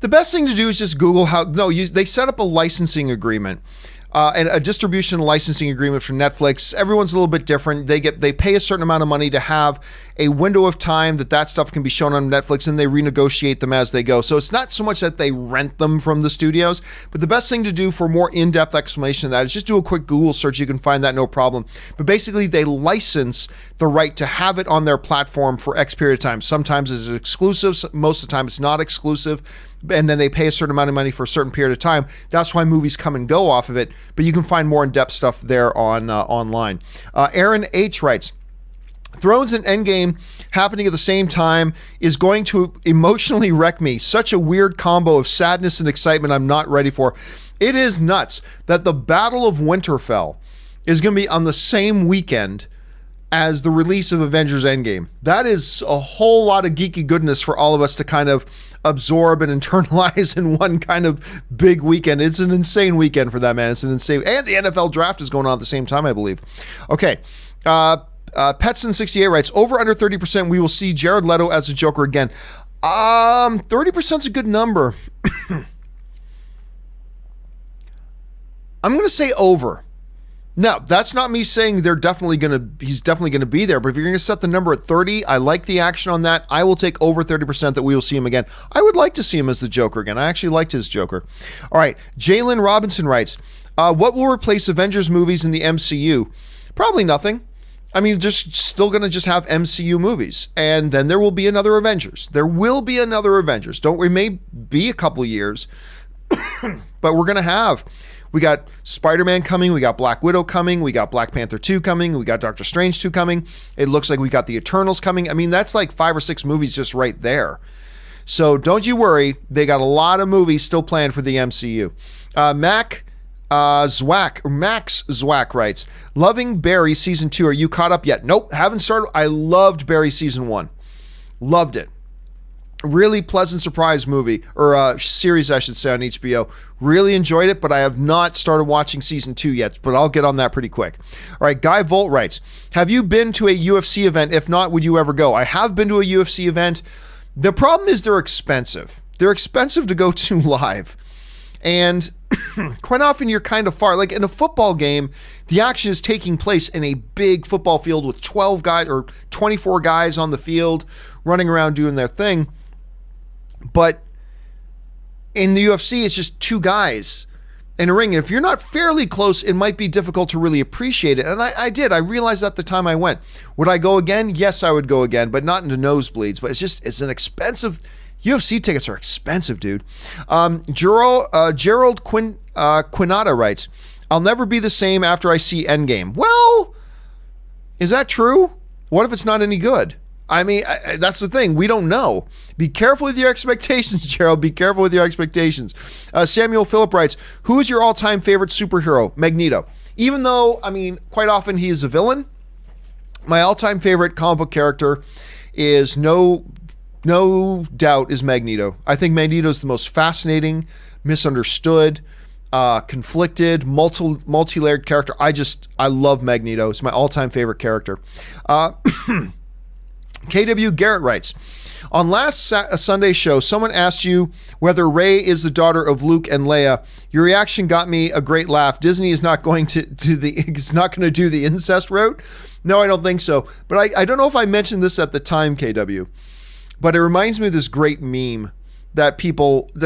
best thing to do is just Google how. No, they set up a licensing agreement. And a distribution licensing agreement for Netflix. Everyone's a little bit different. They pay a certain amount of money to have a window of time that stuff can be shown on Netflix, and they renegotiate them as they go. So it's not so much that they rent them from the studios, but the best thing to do for more in-depth explanation of that is just do a quick Google search. You can find that no problem. But basically, they license the right to have it on their platform for X period of time. Sometimes it's exclusive. Most of the time it's not exclusive. And then they pay a certain amount of money for a certain period of time. That's why movies come and go off of it. But you can find more in-depth stuff there on online. Aaron H. writes, Thrones and Endgame happening at the same time is going to emotionally wreck me. Such a weird combo of sadness and excitement I'm not ready for. It is nuts that the Battle of Winterfell is going to be on the same weekend as the release of Avengers Endgame. That is a whole lot of geeky goodness for all of us to kind of absorb and internalize in one kind of big weekend. It's an insane weekend for that, man. It's an insane, and the NFL draft is going on at the same time, I believe. Okay. Petson68 writes, over under 30%, we will see Jared Leto as a Joker again. 30% is a good number. I'm going to say over. Now, that's not me saying he's definitely going to be there, but if you're going to set the number at 30, I like the action on that. I will take over 30% that we will see him again. I would like to see him as the Joker again. I actually liked his Joker. All right, Jalen Robinson writes, what will replace Avengers movies in the MCU? Probably nothing. I mean, just still going to just have MCU movies, and then there will be another Avengers. There will be another Avengers. We may be a couple of years, but we're going to have. We got Spider-Man coming, we got Black Widow coming, we got Black Panther 2 coming, we got Doctor Strange 2 coming. It looks like we got the Eternals coming. I mean, that's like 5 or 6 movies just right there. So don't you worry, they got a lot of movies still planned for the MCU. Max Zwack writes, loving Barry season 2. Are you caught up yet? Nope, haven't started. I loved Barry season 1. Loved it. Really pleasant surprise movie, or series, I should say, on HBO. Really enjoyed it, but I have not started watching season 2 yet, but I'll get on that pretty quick. All right, Guy Volt writes, have you been to a UFC event? If not, would you ever go? I have been to a UFC event. The problem is they're expensive. They're expensive to go to live. And quite often you're kind of far. Like in a football game, the action is taking place in a big football field with 12 guys or 24 guys on the field running around doing their thing. But in the UFC, it's just 2 guys in a ring. And if you're not fairly close, it might be difficult to really appreciate it. And I did. I realized at the time I went. Would I go again? Yes, I would go again, but not into nosebleeds. But it's an expensive... UFC tickets are expensive, dude. Gerald Quinata writes, I'll never be the same after I see Endgame. Well, is that true? What if it's not any good? I mean, that's the thing. We don't know. Be careful with your expectations, Gerald. Be careful with your expectations. Samuel Phillip writes, who is your all-time favorite superhero? Magneto. Even though, I mean, quite often he is a villain, my all-time favorite comic book character is no doubt is Magneto. I think Magneto is the most fascinating, misunderstood, conflicted, multi-layered character. I love Magneto. It's my all-time favorite character. KW Garrett writes, on last Sunday show, someone asked you whether Rey is the daughter of Luke and Leia. Your reaction got me a great laugh. Disney is not going to do the incest route. No, I don't think so. But I don't know if I mentioned this at the time, KW. But it reminds me of this great meme that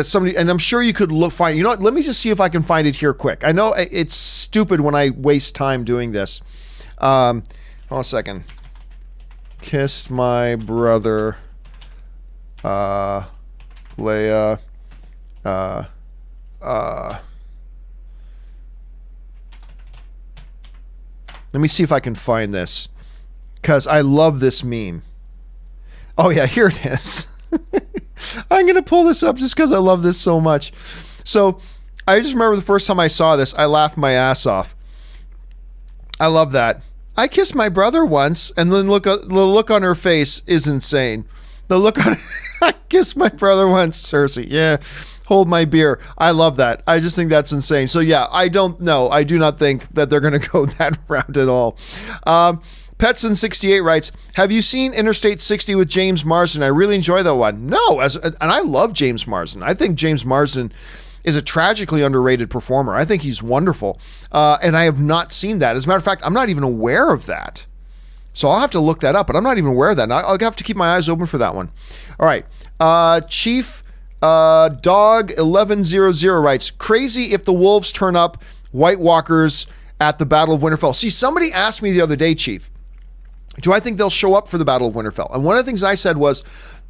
somebody, and I'm sure you could find, you know what, let me just see if I can find it here quick. I know it's stupid when I waste time doing this. Hold on a second. Kissed my brother, Leia, let me see if I can find this, because I love this meme. Oh yeah, here it is. I'm going to pull this up just because I love this so much. So I just remember the first time I saw this, I laughed my ass off. I love that. I kissed my brother once, and then the look on her face is insane. The look on I kiss my brother once, Cersei. Yeah. Hold my beer. I love that. I just think that's insane. So yeah, I don't know. I do not think that they're going to go that route at all. Petson68 writes, have you seen Interstate 60 with James Marsden? I really enjoy that one. No, and I love James Marsden. I think James Marsden is a tragically underrated performer. I think he's wonderful. And I have not seen that. As a matter of fact, I'm not even aware of that. So I'll have to look that up, but I'm not even aware of that. And I'll have to keep my eyes open for that one. All right. Chief Dog 1100 writes, crazy if the wolves turn up White Walkers at the Battle of Winterfell. See, somebody asked me the other day, Chief, do I think they'll show up for the Battle of Winterfell? And one of the things I said was,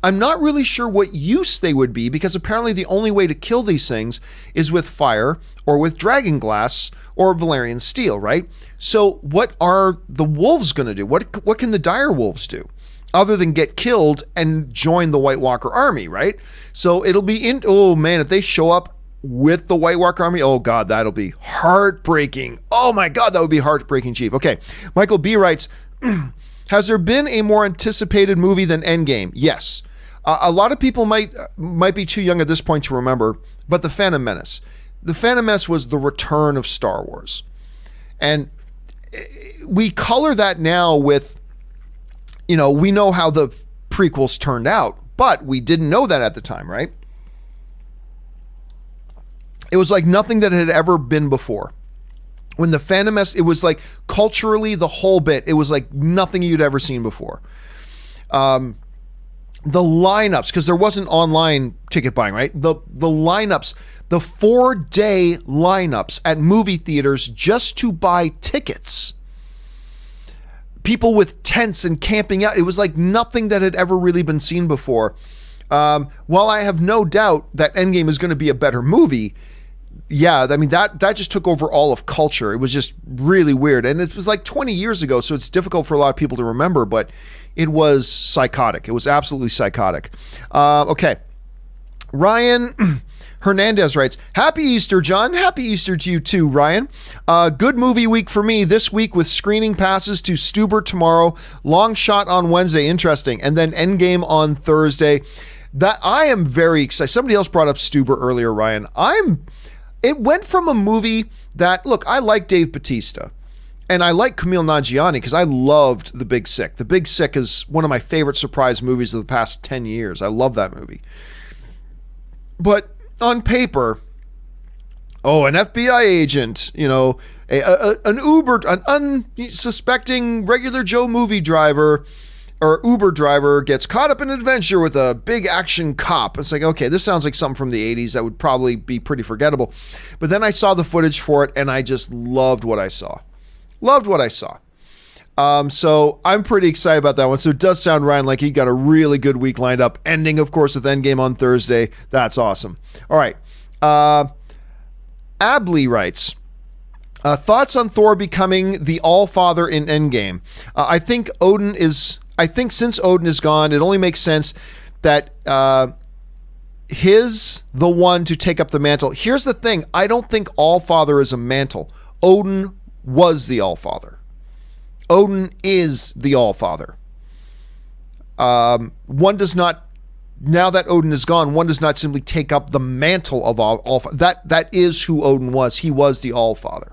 I'm not really sure what use they would be, because apparently the only way to kill these things is with fire or with dragon glass or Valyrian steel, right? So what are the wolves going to do? What can the dire wolves do other than get killed and join the White Walker army, right? So it'll be oh man, if they show up with the White Walker army, oh God, that'll be heartbreaking. Oh my God, that would be heartbreaking, Chief. Okay, Michael B writes, has there been a more anticipated movie than Endgame? Yes. A lot of people might be too young at this point to remember, but The Phantom Menace. The Phantom Menace was the return of Star Wars. And we color that now with, we know how the prequels turned out, but we didn't know that at the time, right? It was like nothing that had ever been before. When the Phantom Menace, it was like culturally the whole bit, it was like nothing you'd ever seen before. The lineups, because there wasn't online ticket buying, right? The lineups, the 4-day lineups at movie theaters just to buy tickets. People with tents and camping out. It was like nothing that had ever really been seen before. While I have no doubt that Endgame is going to be a better movie, yeah, I mean, that just took over all of culture. It was just really weird. And it was like 20 years ago, so it's difficult for a lot of people to remember, but it was psychotic. It was absolutely psychotic. Okay. Ryan Hernandez writes, happy Easter, John. Happy Easter to you too, Ryan. Good movie week for me this week with screening passes to Stuber tomorrow, Long Shot on Wednesday, interesting, and then Endgame on Thursday. That I am very excited. Somebody else brought up Stuber earlier, Ryan. It went from a movie that, look, I like Dave Bautista and I like Kumail Nanjiani because I loved The Big Sick. The Big Sick is one of my favorite surprise movies of the past 10 years. I love that movie. But on paper, an FBI agent, an unsuspecting regular Joe movie driver or Uber driver gets caught up in an adventure with a big action cop. It's like, okay, this sounds like something from the 80s that would probably be pretty forgettable. But then I saw the footage for it and I just loved what I saw. So I'm pretty excited about that one. So it does sound, Ryan, like he got a really good week lined up, ending, of course, with Endgame on Thursday. That's awesome. All right. Abley writes, thoughts on Thor becoming the All-Father in Endgame. I think since Odin is gone, it only makes sense that he's the one to take up the mantle. Here's the thing. I don't think All-Father is a mantle. Odin was the All-Father. Odin is the All-Father. One does not, now that Odin is gone, one does not simply take up the mantle of All-Father. That is who Odin was. He was the All-Father.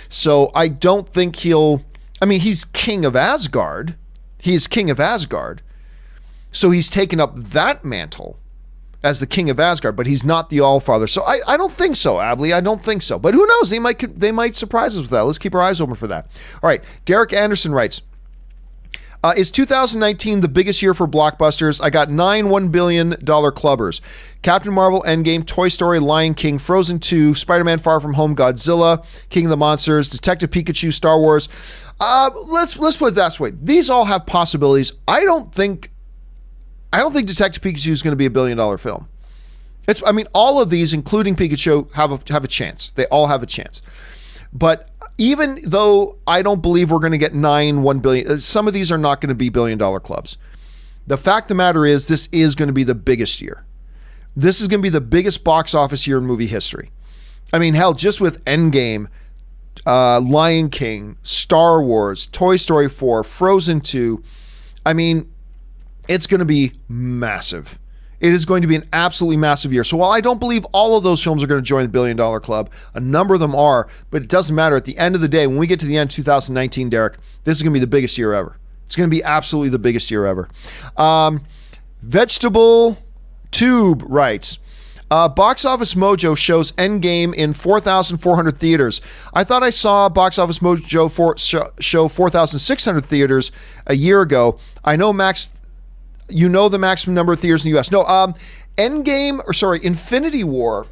So I don't think he's king of Asgard. He is king of Asgard. So he's taken up that mantle as the king of Asgard, but he's not the All-Father. So I don't think so, Abley. I don't think so. But who knows? They might surprise us with that. Let's keep our eyes open for that. All right. Derek Anderson writes, is 2019 the biggest year for blockbusters? I got 9 $1 billion clubbers. Captain Marvel, Endgame, Toy Story, Lion King, Frozen 2, Spider-Man Far From Home, Godzilla, King of the Monsters, Detective Pikachu, Star Wars. Let's put it this way. These all have possibilities. I don't think Detective Pikachu is going to be $1 billion film. All of these, including Pikachu, have a chance. They all have a chance. But even though I don't believe we're going to get 9 $1 billion, some of these are not going to be $1 billion clubs. The fact of the matter is, this is going to be the biggest year. This is going to be the biggest box office year in movie history. Hell, just with Endgame, Lion King, Star Wars, Toy Story 4, Frozen 2. It's going to be massive. It is going to be an absolutely massive year. So while I don't believe all of those films are going to join the $1 billion club, a number of them are, but it doesn't matter. At the end of the day, when we get to the end of 2019, Derek, this is going to be the biggest year ever. It's going to be absolutely the biggest year ever. Vegetable Tube writes, Box Office Mojo shows Endgame in 4,400 theaters. I thought I saw Box Office Mojo show 4,600 theaters a year ago. I know the maximum number of theaters in the US. No, Infinity War.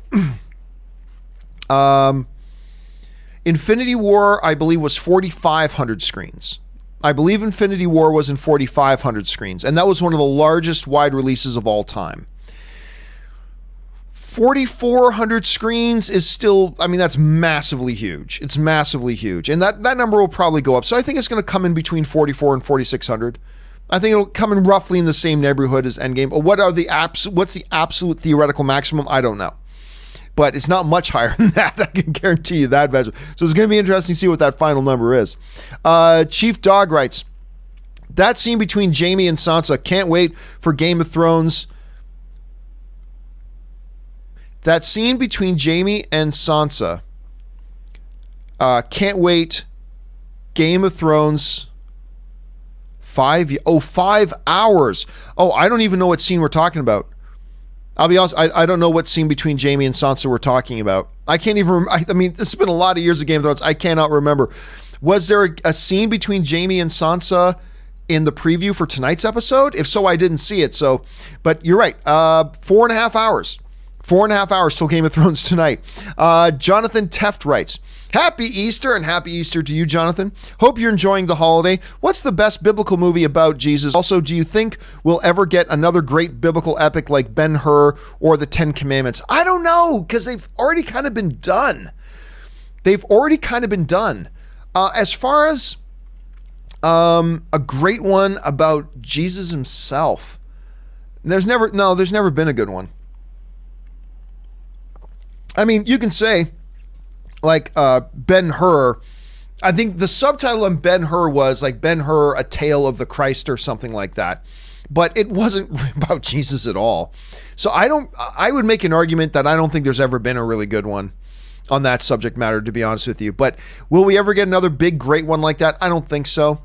Infinity War, I believe, was 4,500 screens. I believe Infinity War was in 4,500 screens, and that was one of the largest wide releases of all time. 4,400 screens is still, I mean, that's massively huge. It's massively huge. And that number will probably go up. So I think it's going to come in between 4,400 and 4,600. I think it'll come in roughly in the same neighborhood as Endgame. But what's the absolute theoretical maximum? I don't know. But it's not much higher than that. I can guarantee you that. So it's going to be interesting to see what that final number is. Chief Dog writes, that scene between Jaime and Sansa, can't wait for Game of Thrones. That scene between Jaime and Sansa, can't wait. Game of Thrones, 5 hours. Oh, I don't even know what scene we're talking about. I'll be honest, I don't know what scene between Jaime and Sansa we're talking about. I can't even, I mean, this has been a lot of years of Game of Thrones. I cannot remember. Was there a scene between Jaime and Sansa in the preview for tonight's episode? If so, I didn't see it. So, but you're right. 4.5 hours. 4.5 hours till Game of Thrones tonight. Jonathan Teft writes, Happy Easter, and happy Easter to you, Jonathan. Hope you're enjoying the holiday. What's the best biblical movie about Jesus? Also, do you think we'll ever get another great biblical epic like Ben-Hur or the Ten Commandments? I don't know, because they've already kind of been done. As far as a great one about Jesus himself, there's never been a good one. I mean, you can say, like, Ben-Hur, I think the subtitle on Ben-Hur was like Ben-Hur, A Tale of the Christ or something like that. But it wasn't about Jesus at all. So I would make an argument that I don't think there's ever been a really good one on that subject matter, to be honest with you. But will we ever get another big, great one like that? I don't think so.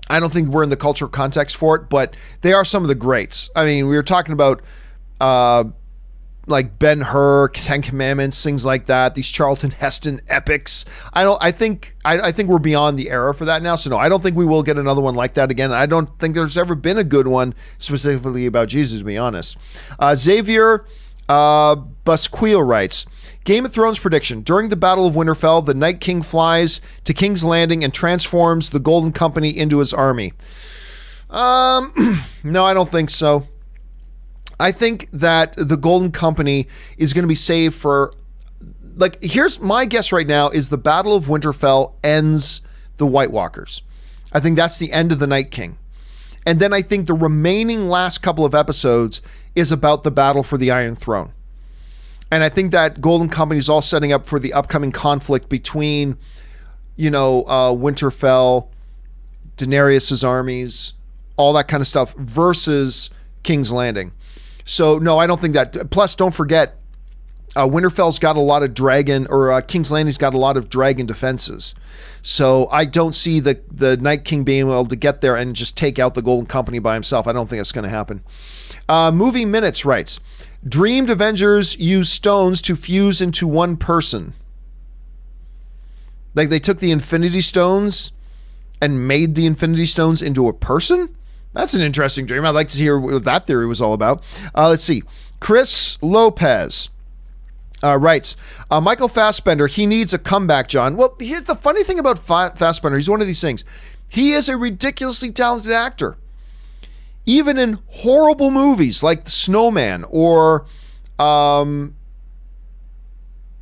I don't think we're in the cultural context for it, but they are some of the greats. I mean, we were talking about, like Ben-Hur, Ten Commandments, things like that. These Charlton Heston epics. I think we're beyond the era for that now. So no, I don't think we will get another one like that again. I don't think there's ever been a good one specifically about Jesus, to be honest. Xavier Busquille writes, Game of Thrones prediction. During the Battle of Winterfell, the Night King flies to King's Landing and transforms the Golden Company into his army. No, I don't think so. I think that the Golden Company is going to be saved for, like, here's my guess right now is the Battle of Winterfell ends the White Walkers. I think that's the end of the Night King. And then I think the remaining last couple of episodes is about the battle for the Iron Throne. And I think that Golden Company is all setting up for the upcoming conflict between, Winterfell, Daenerys' armies, all that kind of stuff versus King's Landing. So, no, I don't think that. Plus, don't forget, Winterfell's got a lot of dragon, or King's Landing's got a lot of dragon defenses. So I don't see the Night King being able to get there and just take out the Golden Company by himself. I don't think that's going to happen. Movie Minutes writes, Dreamed Avengers used stones to fuse into one person. Like they took the Infinity Stones and made the Infinity Stones into a person? That's an interesting dream. I'd like to hear what that theory was all about. Let's see. Chris Lopez writes, Michael Fassbender, he needs a comeback, John. Well, here's the funny thing about Fassbender. He's one of these things. He is a ridiculously talented actor. Even in horrible movies like The Snowman or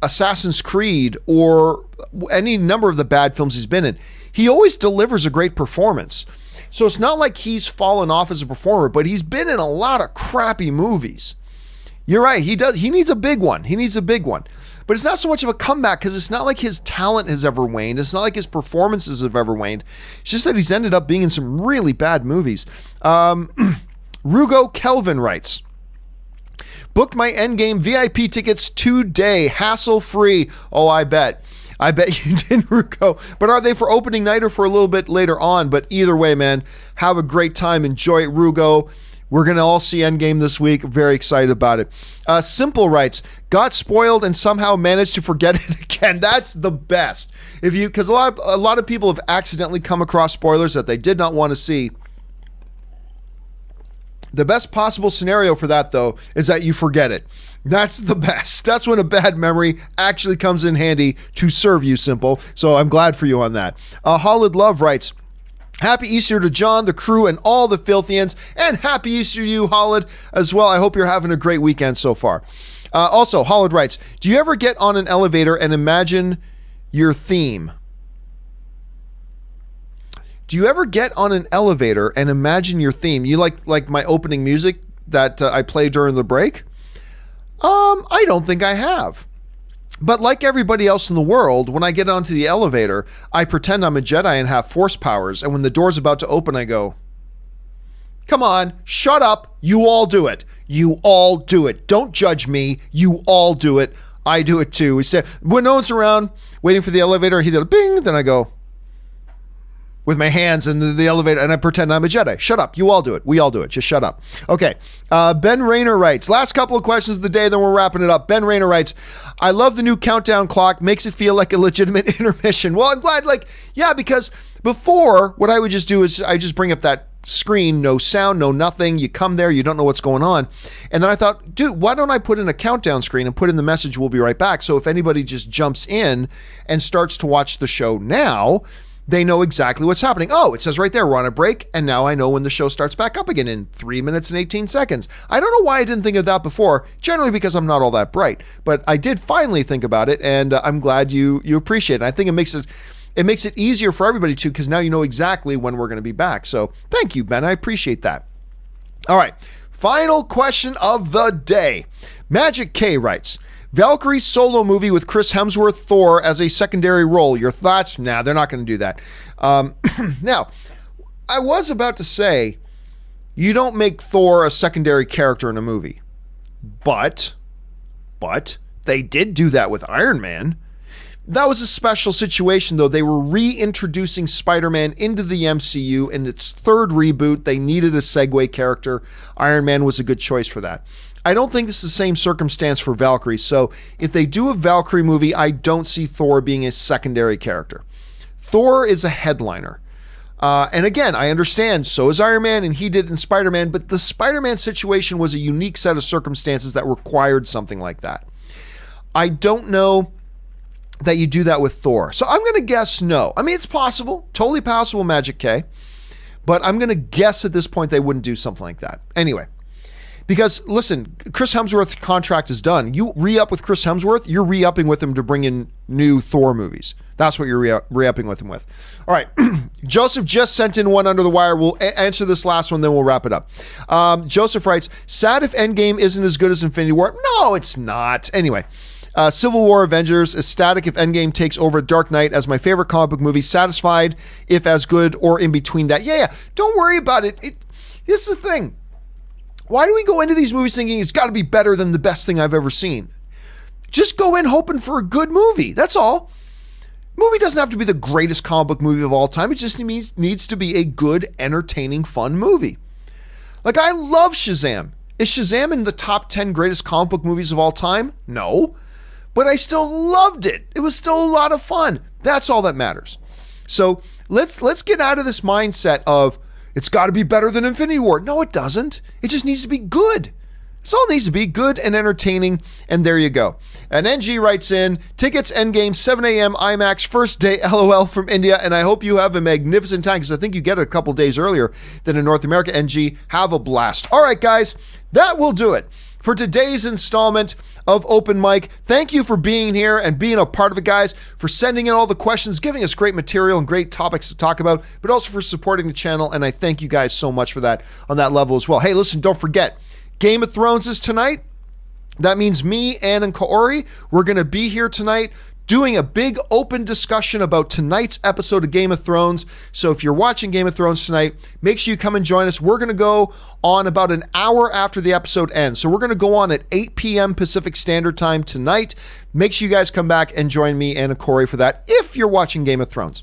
Assassin's Creed or any number of the bad films he's been in, he always delivers a great performance. So it's not like he's fallen off as a performer, but he's been in a lot of crappy movies. You're right. He does. He needs a big one. But it's not so much of a comeback because it's not like his talent has ever waned. It's not like his performances have ever waned. It's just that he's ended up being in some really bad movies. Rugo Kelvin writes, booked my Endgame VIP tickets today, hassle-free. Oh, I bet you did, Ruko. But are they for opening night or for a little bit later on? But either way, man, have a great time. Enjoy it, Rugo. We're going to all see Endgame this week. Very excited about it. Simple writes, got spoiled and somehow managed to forget it again. That's the best. Because a lot of people have accidentally come across spoilers that they did not want to see. The best possible scenario for that, though, is that you forget it. That's the best. That's when a bad memory actually comes in handy to serve you, Simple. So I'm glad for you on that. Holland Love writes, happy Easter to John, the crew, and all the Filthians. And happy Easter to you, Holland, as well. I hope you're having a great weekend so far. Also, Holland writes, do you ever get on an elevator and imagine your theme? Do you ever get on an elevator and imagine your theme? You like my opening music that I play during the break? I don't think I have. But like everybody else in the world, when I get onto the elevator, I pretend I'm a Jedi and have force powers. And when the door's about to open, I go, come on, shut up. You all do it. You all do it. Don't judge me. You all do it. I do it too. We say, when no one's around, waiting for the elevator, he did bing, then I go with my hands in the elevator, and I pretend I'm a Jedi. Shut up. You all do it. We all do it. Just shut up. Okay. Ben Rayner writes, last couple of questions of the day, then we're wrapping it up. Ben Rayner writes, I love the new countdown clock. Makes it feel like a legitimate intermission. Well, I'm glad, because before, what I would just do is I just bring up that screen, no sound, no nothing. You come there, you don't know what's going on. And then I thought, dude, why don't I put in a countdown screen and put in the message, we'll be right back. So if anybody just jumps in and starts to watch the show now, they know exactly what's happening. Oh, it says right there, we're on a break, and now I know when the show starts back up again in 3 minutes and 18 seconds. I don't know why I didn't think of that before, generally because I'm not all that bright, but I did finally think about it, and I'm glad you appreciate it. I think it makes it easier for everybody too, because now you know exactly when we're going to be back. So thank you, Ben. I appreciate that. All right, final question of the day. Magic K writes, Valkyrie solo movie with Chris Hemsworth, Thor as a secondary role. Your thoughts? Nah, they're not going to do that. Now, I was about to say, you don't make Thor a secondary character in a movie. But they did do that with Iron Man. That was a special situation, though. They were reintroducing Spider-Man into the MCU in its third reboot. They needed a segue character. Iron Man was a good choice for that. I don't think this is the same circumstance for Valkyrie. So if they do a Valkyrie movie, I don't see Thor being a secondary character. Thor is a headliner. And again, I understand, so is Iron Man, and he did in Spider-Man, but the Spider-Man situation was a unique set of circumstances that required something like that. I don't know that you do that with Thor. So I'm going to guess no. I mean, it's possible, totally possible, Magic K, but I'm going to guess at this point they wouldn't do something like that. Anyway. Because, listen, Chris Hemsworth's contract is done. You re-up with Chris Hemsworth, you're re-upping with him to bring in new Thor movies. That's what you're re-upping with him with. All right. Joseph just sent in one under the wire. We'll answer this last one, then we'll wrap it up. Joseph writes, sad if Endgame isn't as good as Infinity War. No, it's not. Anyway. Civil War Avengers, ecstatic if Endgame takes over Dark Knight as my favorite comic book movie. Satisfied if as good or in between that. Yeah. Don't worry about it. This is the thing. Why do we go into these movies thinking it's got to be better than the best thing I've ever seen? Just go in hoping for a good movie. That's all. Movie doesn't have to be the greatest comic book movie of all time. It just needs to be a good, entertaining, fun movie. Like, I love Shazam. Is Shazam in the top 10 greatest comic book movies of all time? No. But I still loved it. It was still a lot of fun. That's all that matters. So let's get out of this mindset of, it's got to be better than Infinity War. No, it doesn't. It just needs to be good. It's all it needs to be, good and entertaining, and there you go. And NG writes in, tickets Endgame, 7 a.m. IMAX, first day, LOL from India, and I hope you have a magnificent time, because I think you get it a couple days earlier than in North America. NG, have a blast. All right, guys, that will do it for today's installment of Open Mic. Thank you for being here and being a part of it, guys, for sending in all the questions, giving us great material and great topics to talk about, but also for supporting the channel, and I thank you guys so much for that on that level as well. Hey, listen, don't forget, Game of Thrones is tonight. That means me, Ann, and Kaori, we're going to be here tonight doing a big open discussion about tonight's episode of Game of Thrones. So if you're watching Game of Thrones tonight, make sure you come and join us. We're going to go on about an hour after the episode ends. So we're going to go on at 8 p.m. Pacific Standard Time tonight. Make sure you guys come back and join me and Corey for that if you're watching Game of Thrones.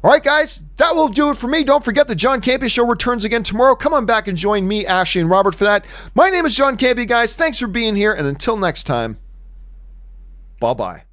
All right, guys, that will do it for me. Don't forget the John Campea Show returns again tomorrow. Come on back and join me, Ashley, and Robert for that. My name is John Campea, guys. Thanks for being here, and until next time, bye-bye.